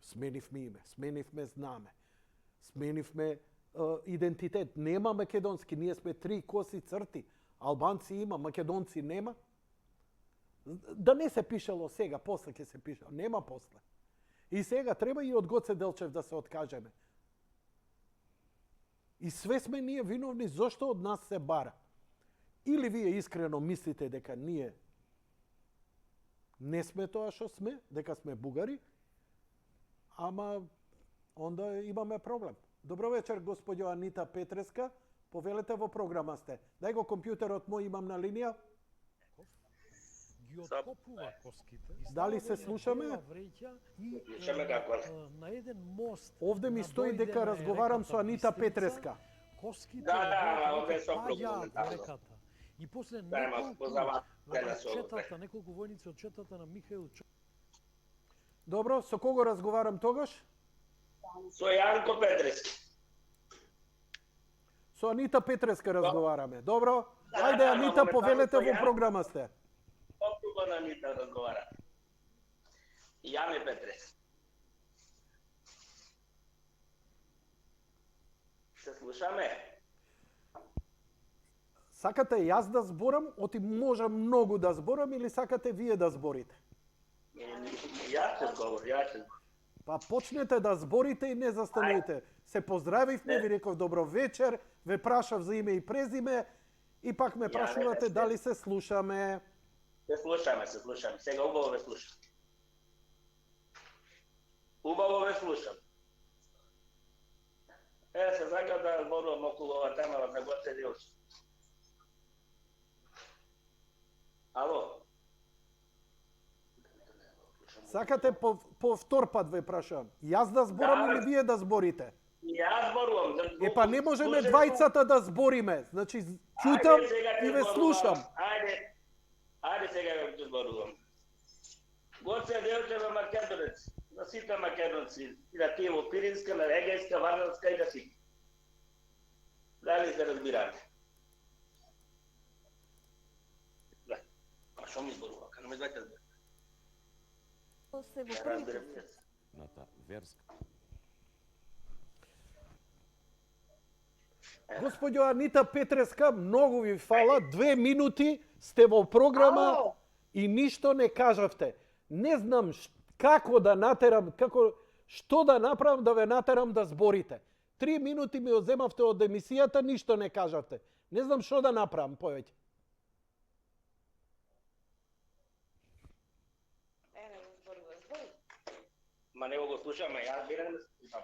сменивме име, сменивме знаме, сменивме идентитет. Нема македонски, ние сме 3 коси црти. Албанци има, македонци нема. Да не се пишало сега, после ќе се пишало. Нема после. И сега треба и од Гоце Делчев да се откажеме. И све сме ние виновни зошто од нас се бара. Или вие искрено мислите дека ние не сме тоа што сме, дека сме бугари, ама онда имаме проблем. Добро вечер, господјо Анита Петреска. Повелете во програма сте. Дај го компјутерот мој, имам на линија. Ги откопува коските. Дали се слушаме? Слушаме како на еден мост. Овде ми стои дека разговарам со Анита Петреска. Коските Да, овде со реката. И после неколку војници од четата на Михаил Добро, со кого разговарам тогаш? Со Јанко Петрески. Со Анита Петреска разговараме. Добро? Ајде, Анита, повелете во програма сте. Откога на Анита разговара? Јане Петрес. Се слушаме? Сакате јас да зборам, оти може многу да зборам или сакате вие да зборите? Јас се зборам, јас се зборам. Па почнете да зборите и не застанујте. Се поздравивме, ви реков добро вечер, ве прашав за име и презиме и пак ме прашувате дали се слушаме. Се слушаме, се слушаме. Сега убаво ве слушам. Убаво ве слушам. Се сакам да зборувам околу ова тема за Гоце Делчев. Ало? Сакате по втор пат ве прашувам. Јас да зборам или вие да зборите? Јас зборувам. Па не можеме двајцата да збориме. Значи, чутам и ве слушам. Ајде сега ќе зборувам. Гоце Делчева македонец, на сите македонци, и на тие во Пиринска, на Егејска, Вардарска и на сите. Дали се разбирате? Да. А што ми зборува? Кај ме двајца зборува? Се во Разбирам. Ната верска. Господјо Анита Петреска, многу ви фала. 2 минути сте во програма и ништо не кажавте. Не знам како да натерам, што да направам да ве натерам да зборите. 3 минути ми одземавте од емисијата, ништо не кажавте. Не знам што да направам повеќе. Ма него го слушаме, јас бирам да слушам.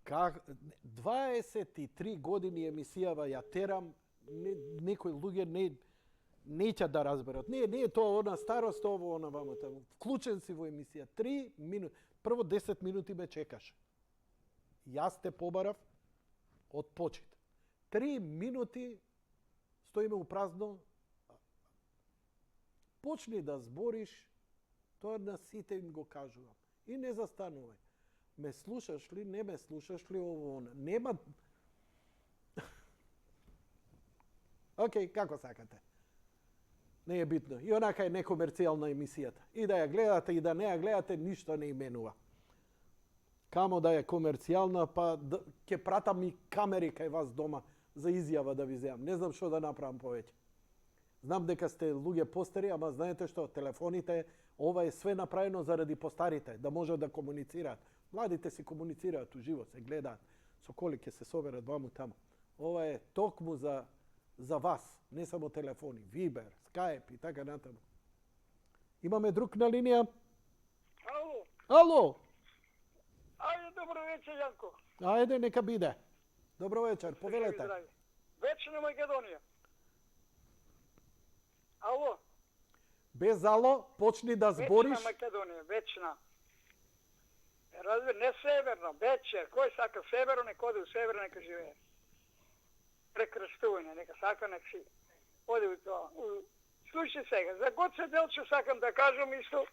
23 години емисијава ја терам, некои луѓе неќе да разберат. Не е тоа она старост, ово, она вамо таму. Вклучен си во емисија. 3 минути. Прво 10 минути ме чекаш. Јас те побарав од почет. 3 минути стоиме у празно. Почни да збориш, тоа на сите им го кажувам. И не застанувај. Ме слушаш ли, не ме слушаш ли, ово, она. Нема... Океј, како сакате. Не е битно. И онака е некомерцијална емисијата. И да ја гледате, и да не ја гледате, ништо не именува. Камо да е комерцијална, па ќе пратам и камери кај вас дома за изјава да ви земам. Не знам што да направам повеќе. Знам дека сте луѓе постари, ама знаете што, телефоните, ова е све направено заради постарите, да можат да комуницираат. Младите си комуницираат уживо, се гледаат, со коли ќе се соберат ваму таму. Ова е токму за вас, не само телефони, Viber, Skype и така натаму. Имаме друг на линија? Ало. Ало. Ајде, добро вечер, Јанко. Ајде, нека биде. Добро вечер, повелете. Вечна Македонија. Ало. Без ало, почни да збориш. Вечна Македонија, вечна. Не северно, вечер. Кој сака северно, нека оде у северно, нека живее. Прекрстување, нека сака, нека си оде у тоа. Слушай сега, за Гоце Делчев сакам да кажам исто,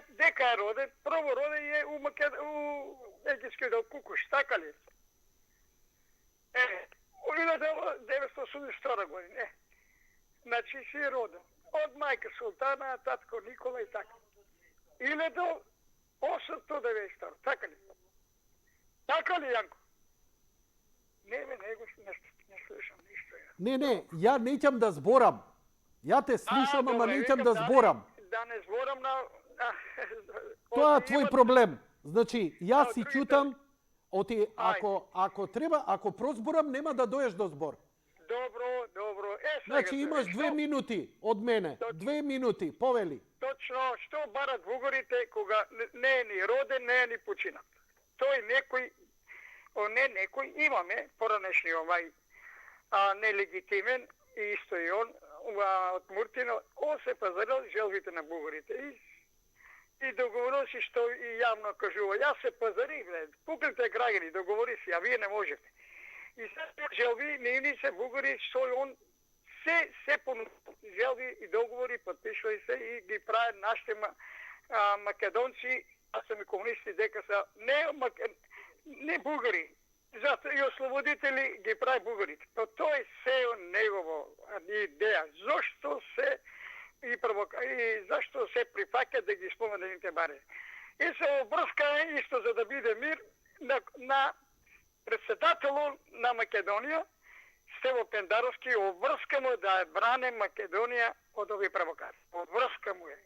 дека е роден, прво роден е у Егејски дел Кукуш, така ли? 1982 година. Значи си е роден. Од мајка Султана, татко Никола и така. 1892, така ли? Така ли, Јанко? Не слушам ништо. Не, ја неќам да зборам. Ја те слушам, ама неќам да зборам. Да не зборам на... Тоа е твој проблем. Значи, јас си чутам, ако треба, ако прозборам, нема да доеш до збор. Добро. Значи, имаш 2 минути од мене. 2 минути, повели. Точно, што барат бугарите кога не е ни роден, не е ни починат. Тој некој имаме, поранешни нелегитимен, и исто и он, од Муртино, се пазарил желбите на бугарите. И договори си, што и јавно кажува, јас се пазари, пуклите граѓани, договори си, а вие не можете. И се желби, нивни се бугари, што он се желби и договори, подпишува се и ги правят нашите македонци, а се ми комунисти, дека са не бугари, зато и ослободители ги прави бугарите. То тоа е се негово идеја. Зошто се и зашто се прифаќа да ги спомне нивните бари. И се обрска исто за да биде мир на председателот на Македонија, Стево Пендаровски, обврска му да бране Македонија од овие провокации. Обврска му е.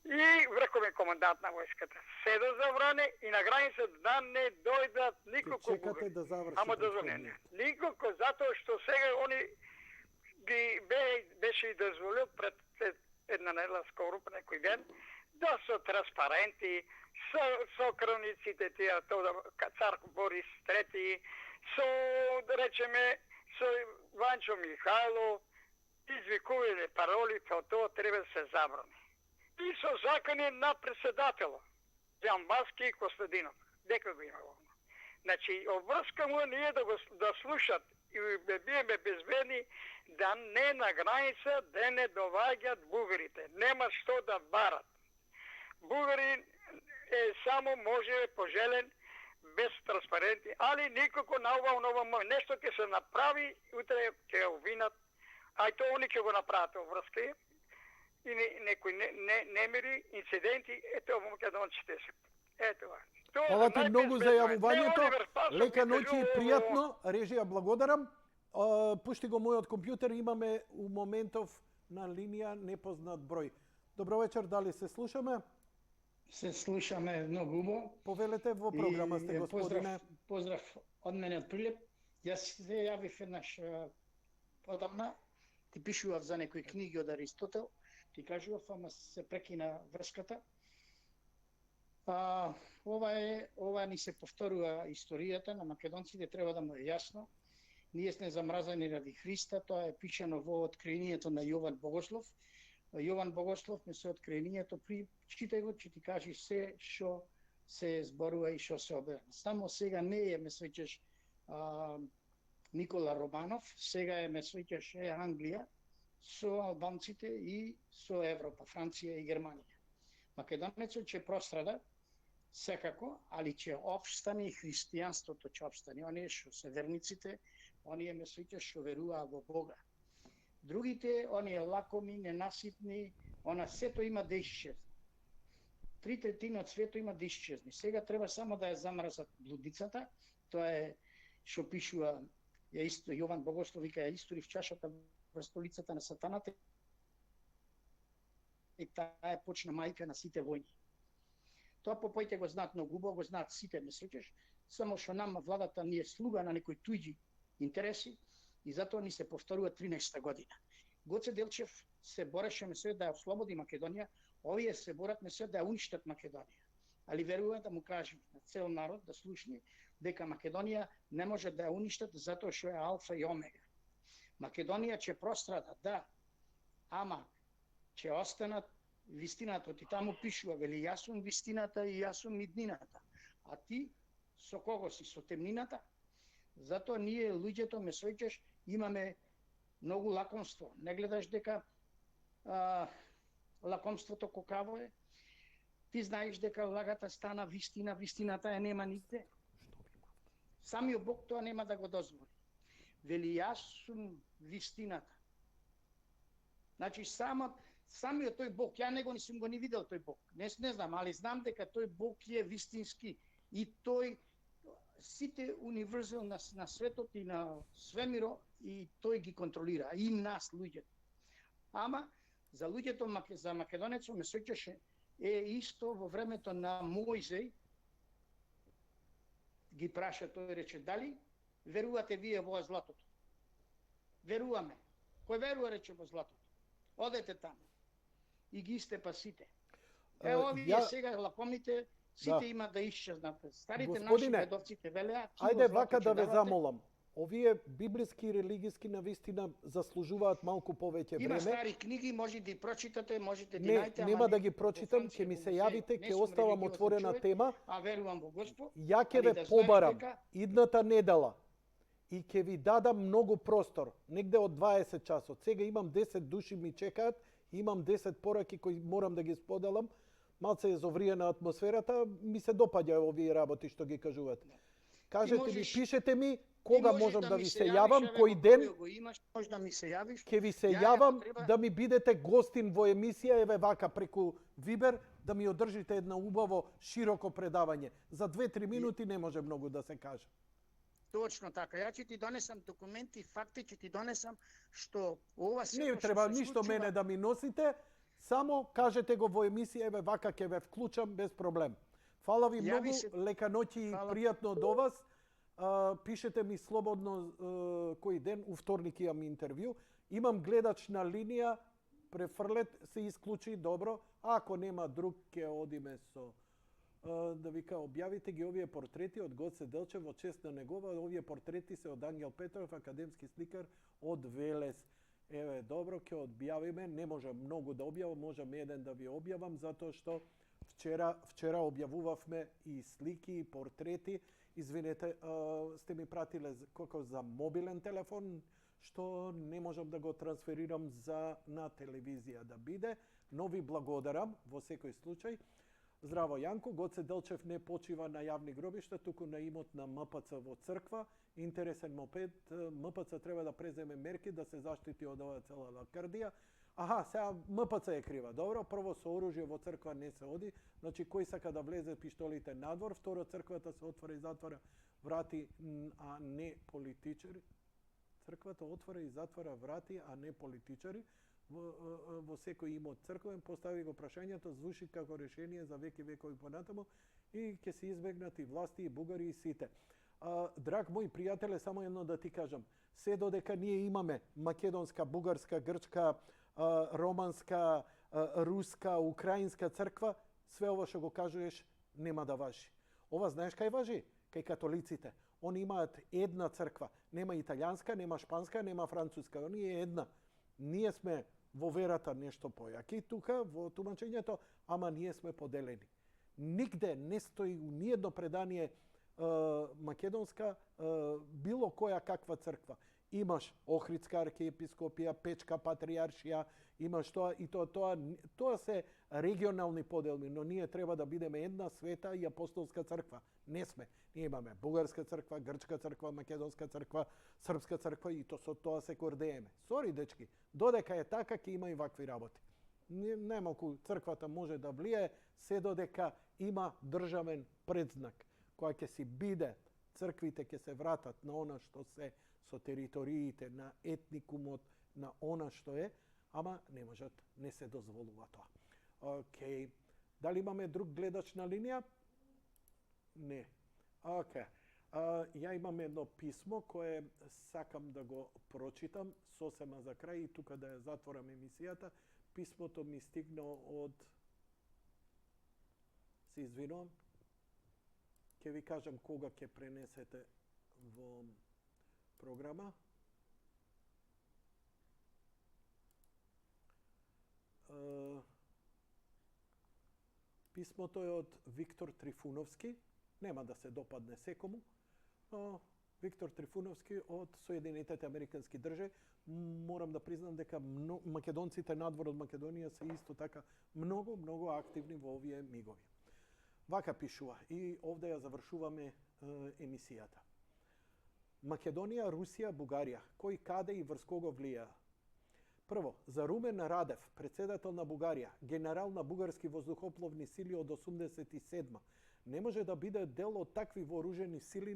И врховен командант на војската. Седа за вране и на граница да не дојдат никако бугари. Ама дозволено. Никако, затоа што сега они ги беше и дозволил пред една недела скоро, некој ден, да се транспаренти, со крвниците тие, цар Борис III, со, да речеме, со Ванчо Михајло, извикување пароли, тоа треба да се забрани. И со закони на председателот. Јан Баски и Костадинов. Дека го има овно. Значи, обврска му ние да слушат и да биеме безбедни, да не на граница, да не доваѓат бугарите. Нема што да барат. Бугарин само може пожелен без транспаренти, али никако на ова нешто ќе се направи, утре ќе го винат, а и то они ќе го направат врска и некои немири, инциденти, ето македонците се. Ето това. Хвала ти многу за јавувањето. Лека ноќ и пријатно. Режија, благодарам. Пушти го мојот компјутер, имаме у моментов на линија непознат број. Добро вечер, дали се слушаме? Се слушаме многу убаво. Повелете, во програма сте, господине. Поздрав од мене од Прилеп. Јас се јавив еднаш подамна. Ти пишував за некои книги од Аристотел. Ти кажував, ама се прекина врската. Ова ни се повторува историјата на македонците, треба да му е јасно. Ние сме замразени ради Христа, тоа е пишано во откровението на Јован Богослов. Јован Богослов ме се откровението, читај го, ќе ти кажи се што се зборува и што се објавува. Само сега не е ме свеќаш Никола Романов, сега е ме свеќаш Англија со албанците и со Европа, Франција и Германија. Македонецот ќе прострада секако, али ќе опстане и христијанството ќе опстане. Оние што се верниците, оние ме свеќаш што веруваа во Бога. Другите, оние лакоми, ненаситни, сето има да исчезне. 3/3 од свето има да исчезне. Сега треба само да ја замразат блудницата. Тоа е што пишува Јован Богослов, вика ја истори в чашата во столицата на сатаната. И таа е почна мајка на сите војни. Тоа попоите го знаат многу убаво, го знаат сите, ме среќаш, само што нам владата ни е слуга на некои туѓи интереси и затоа ни се повторува 13-та година. Гоце Делчев се бореше да ја ослободи Македонија, овие се борат да ја уништат Македонија. Али верува да му кажем на цел народ да слушни дека Македонија не може да ја уништат затоа што е алфа и омега. Македонија ќе прострада, да, ама ќе останат вистината. И таму пишува, вели, јас сум вистината и јас сум иднината. А ти со кого си? Со темнината? Затоа ние, луѓето, ме свеќаш, имаме многу лакомство. Не гледаш дека лакомството кокаво е? Ти знаеш дека лагата стана вистина, вистината ја нема нигде. Самиот Бог тоа нема да го дозволи. Вели, јас сум вистината. Значи, самиот тој Бог, ја него не сум го ни видел тој Бог. Не знам, али знам дека тој Бог е вистински. И тој, сите универзал на светот и на свемиро, и тој ги контролира. И нас, луѓето. Ама, за луѓето, за македонецот ме сеќаше, е исто во времето на Мојзеј, ги праша, тој рече, дали верувате вие во златото? Веруваме. Кој верува, рече, во златото? Одете таму. И ги истепа сите. Овие сега лакомите, сите има да исчезнат. Старите наши ведовците велеа... Ајде вака да ве замолам. Овие библиски и религиски навистина заслужуваат малку повеќе време. Има стари книги, може да ги прочитате, можете да најдете. Нема да ги прочитам, ќе ми се јавите, ќе оставам отворена тема. А верувам во Господ. Ја ќе ве побарам идната недела и ќе ви дадам многу простор, негде од 20 часот. Сега имам 10 души ми чекаат, имам 10 пораки кои морам да ги споделам. Малце е зовриена атмосферата, ми се допаѓа овие работи што ги кажувате. Кажете ми, пишете ми кога можам да ви се јавам, кој ден ќе ви се јавам да ми бидете гостин во емисија, еве вака преку Вибер, да ми одржите една убаво широко предавање. За 2-3 минути не може многу да се каже. Точно така. Ја ќе ти донесам документи, факти, ќе ти донесам што ова се... Не треба ништо мене да ми носите, само кажете го во емисија, еве вака ќе ве вклучам без проблем. Фала ви многу, лека ноќ и пријатно до вас. Пишете ми слободно кој ден, у вторник имам интервју. Имам гледач на линија, префрлет се исклучи, добро. Ако нема друг, ќе одиме со... Да вика, објавите ги овие портрети од Гоце Делчев во чест на негова. Овие портрети се од Ангел Петров, академски сликар од Велес. Еве, добро, ќе објавиме. Не можам многу да објавам, можам еден да ви објавам, затоа што Вчера објавувавме и слики, и портрети. Извинете, сте ми пратиле како за мобилен телефон, што не можам да го трансферирам на телевизија да биде, но ви благодарам во секој случај. Здраво, Јанко. Гоце Делчев не почива на јавни гробишта, туку на имот на МПЦ во црква. Интересен мопед. МПЦ треба да преземе мерки да се заштити од оваа цела лакардија. Аха, сега МПЦ е крива. Добро, прво со оружје во црква не се оди. Значи, кој сака да влезе пиштолите надвор, второ црквата се отвора и затвора врати, а не политичари. Црквата отвора и затвора врати, а не политичари. Во секој имот црковен постави го прашањето, звучи како решение за веки векови понатаму и ќе се избегнат и власти, и бугари, и сите. Драг мој пријателе, само едно да ти кажам. Се додека ние имаме македонска, бугарска, грчка, романска, руска, украинска црква, све ова што го кажуваш нема да важи. Ова знаеш кај важи? Кај католиците. Они имаат една црква. Нема италијанска, нема шпанска, нема француска. Они е една. Ние сме во верата нешто појаки тука, во тумачењето, ама ние сме поделени. Нигде не стои у ниедно предание македонска, било која каква црква. Имаш Охридска архиепископија, Печка патријаршија, имаш тоа и тоа се регионални подели, но ние треба да бидеме една света и апостолска црква. Не сме. Ние имаме бугарска црква, грчка црква, македонска црква, српска црква и со тоа се гордееме. Сори, дечки, додека е така, ќе има и вакви работи. Најмалку црквата може да влие, се додека има државен предзнак, која ќе си биде, црквите ќе се вратат на она што се со териториите, на етникумот, на она што е, ама не можат, не се дозволува тоа. Океј. Дали имаме друг гледач на линија? Не. Океј. Ја имам едно писмо кое сакам да го прочитам сосема за крај и тука да ја затворам емисијата. Писмото ми стигна од... Се извинувам. Ќе ви кажам кога ќе пренесете во програма. Писмото е од Виктор Трифуновски. Нема да се допадне секому, но Виктор Трифуновски од Соединетите Американски држави. Морам да признам дека македонците надвор од Македонија се исто така многу активни во овие мигови. Вака пишува и овде ја завршуваме емисијата. Македонија, Русија, Бугарија. Кој, каде и врз кого влија? Прво, за Румен Радев, председател на Бугарија, генерал на бугарски воздухопловни сили од 87-ма, не може да биде дел од такви вооружени сили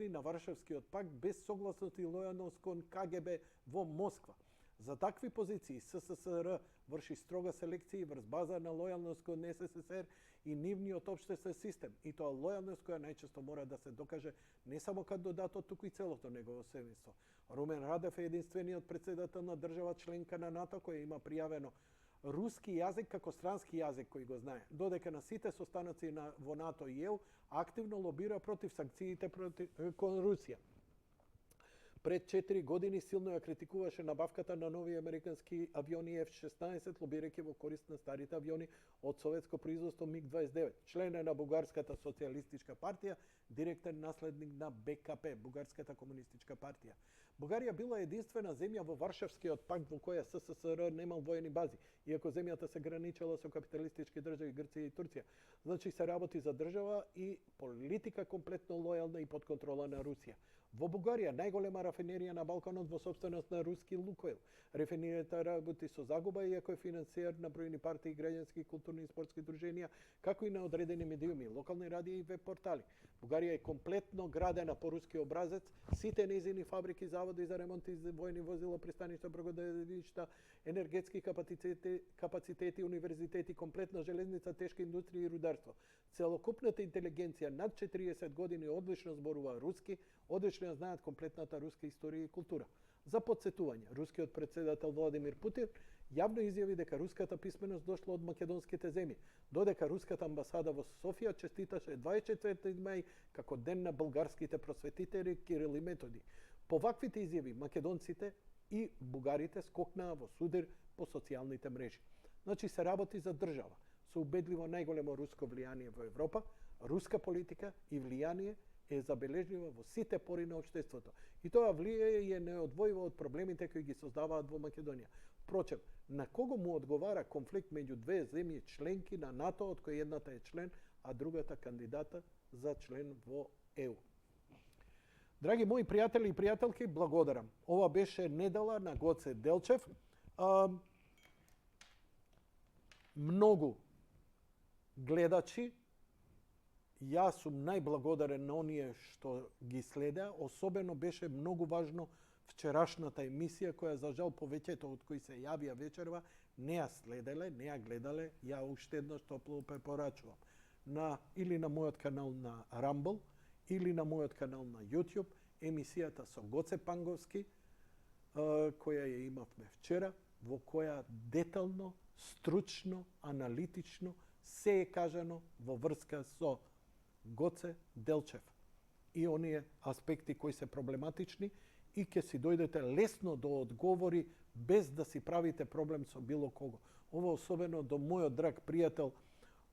на Варшавскиот пакт без согласност и лојалност кон КГБ во Москва. За такви позиции СССР врши строга селекција врз база на лојалност кон СССР и нивниот општествен систем, и тоа лојалност која најчесто мора да се докаже не само кандидатот, туку и целото негово семејство. Румен Радев е единствениот председател на држава членка на НАТО која има пријавено руски јазик како странски јазик кој го знае, додека на сите состаноци во НАТО и ЕУ активно лобира против санкциите кон Русија. Пред 4 години силно ја критикуваше набавката на нови американски авиони F-16, лобирајќи во корист на старите авиони од советско производство МиГ-29. Член е на Бугарската социјалистичка партија, директен наследник на БКП, Бугарската комунистичка партија. Бугарија била единствена земја во Варшавскиот пакт во која СССР немал воени бази, иако земјата се граничела со капиталистички држави Грција и Турција. Значи се работи за држава и политика комплетно лојална и под контрола на Русија. Во Бугарија најголема рафинерија на Балканот во сопственост на руски Лукойл. Рафинеријата работи со загуба иако е финансиер на бројни партии, граѓански, културни и спортски друженија, како и на одредени медиуми, локални радии и веб портали. Бугарија е комплетно градена по руски образец, сите нејзини фабрики, заводи за ремонти за војни возила, пристаништа, бродоградишта, енергетски капацитети, универзитети, комплетна железница, тешка индустрија и рударство. Целокупната интелигенција над 40 години одлично зборува руски, одлично ја знаат комплетната руска историја и култура. За подсетување, рускиот председател Владимир Путин јавно изјави дека руската писменост дошла од македонските земји, додека руската амбасада во Софија честиташе 24 мај како ден на булгарските просветители Кирил и Методи. По ваквите изјави македонците и бугарите скокнаа во судир по социјалните мрежи. Значи се работи за држава. Со убедливо најголемо руско влијание во Европа, руска политика и влијание е забележливо во сите пори на општеството. И тоа влијание е неодвојиво од проблемите кои ги создаваат во Македонија. Впрочем, на кого му одговара конфликт меѓу две земји членки на НАТО, од кои едната е член, а другата кандидата за член во ЕУ? Драги мои пријатели и пријателки, благодарам. Ова беше недела на Гоце Делчев. Многу гледачи, јас сум најблагодарен на оние што ги следеа, особено беше многу важно вчерашната емисија, која за жал повеќето од кои се јавија вечерва не ја следеле, не ја гледале, ја уште еднаш топло препорачувам. Или на мојот канал на Rumble, или на мојот канал на YouTube, емисијата со Гоце Панговски, која ја имавме вчера, во која детално, стручно, аналитично се е кажано во врска со Гоце Делчев и оние аспекти кои се проблематични и ќе си дојдете лесно до одговори без да си правите проблем со било кого. Ова особено до мојот драг пријател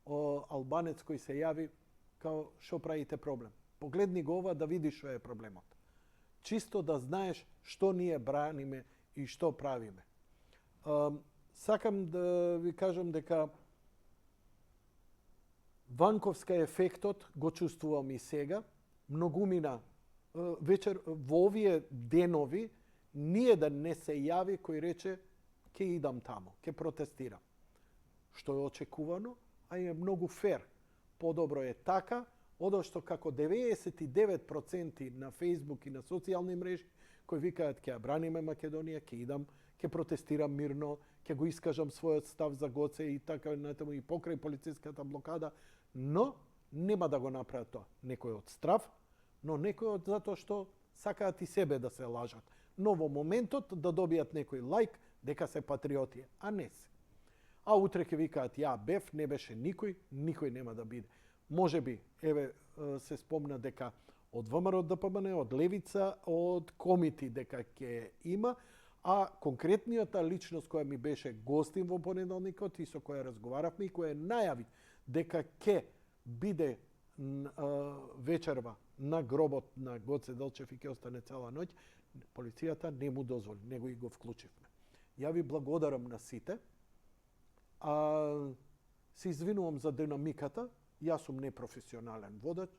албанец кој се јави као што правите проблем. Погледни го ова да видиш што е проблемот. Чисто да знаеш што ние браниме и што правиме. Сакам да ви кажам дека Ванковска ефектот го чувствувам и сега. Многумина вечер во овие денови ниеден не се јави кој рече ќе идам тамо, ќе протестирам. Што е очекувано, а е многу фер. Подобро е така, одошто како 99% на Facebook и на социјални мрежи кои викаат ќе ја браниме Македонија, ќе идам, ќе протестирам мирно, ќе го искажам својот став за Гоце и така натаму и покрај полициската блокада, но нема да го направат тоа. Некој од страв, но некој од затоа што сакаат и себе да се лажат. Но во моментот да добијат некој лајк дека се патриоти, а не се. А утре ќе викаат ја бев, не беше никој, никој нема да биде. Може би, еве се спомна дека од ВМРО ДПМН, од Левица, од Комити дека ќе има, а конкретнијата личност која ми беше гостин во понеделникот и со која разговаравме и која најави дека ќе биде вечерва на гробот на Гоце Делчев и ќе остане цела ноќ, полицијата не му дозволи, него и го вклучивме. Ја ви благодарам на сите. Се извинувам за динамиката, јас сум непрофесионален водач,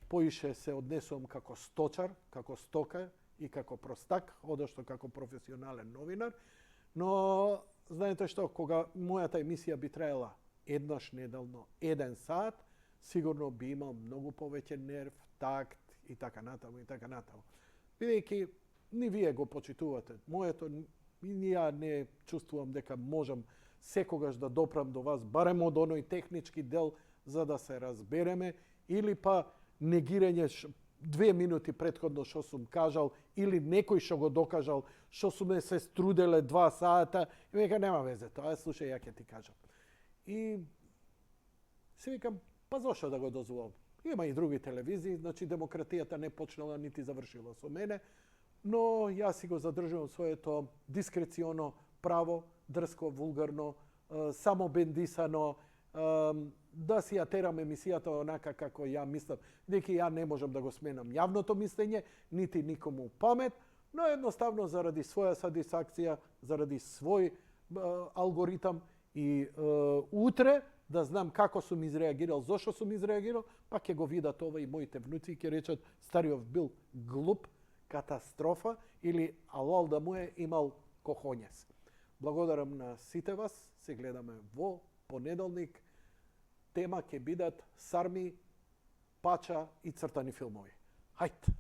поише се однесувам како сточар, како стокар и како простак, одошто како професионален новинар, но знаете што, кога мојата емисија би траела еднаш неделно 1 сат, сигурно би имал многу повеќе нерв, такт и така натаму и така натаму. Бидејќи ни вие го почитувате, моето ја не чувствувам дека можам секогаш да допрам до вас, барем од оној технички дел за да се разбереме, или па негирање 2 минути претходно што сум кажал, или некој што го докажал, што сум се струделе 2 сата, и века нема везе, тоа слушај, ја ќе ти кажам. И си викам, па зошто да го дозволам? Има и други телевизии, значи демократијата не почнала нити завршила со мене, но јас си го задржувам своето дискреционо право, дрско, вулгарно, само бендисано, да си ја терам емисијата онака како ја мислам. Деки ја не можам да го сменам јавното мислење, нити никому памет, но едноставно заради своја сатисфакција, заради свој алгоритам и утре да знам како сум изреагирал, зошто сум изреагирал, па ќе го видат ова и моите внуци и ќе речат стариот бил глуп, катастрофа или алал да му е имал кохоњес. Благодарам на сите вас, се гледаме во понеделник. Тема ќе бидат сарми, пача и цртани филмови. Хајде!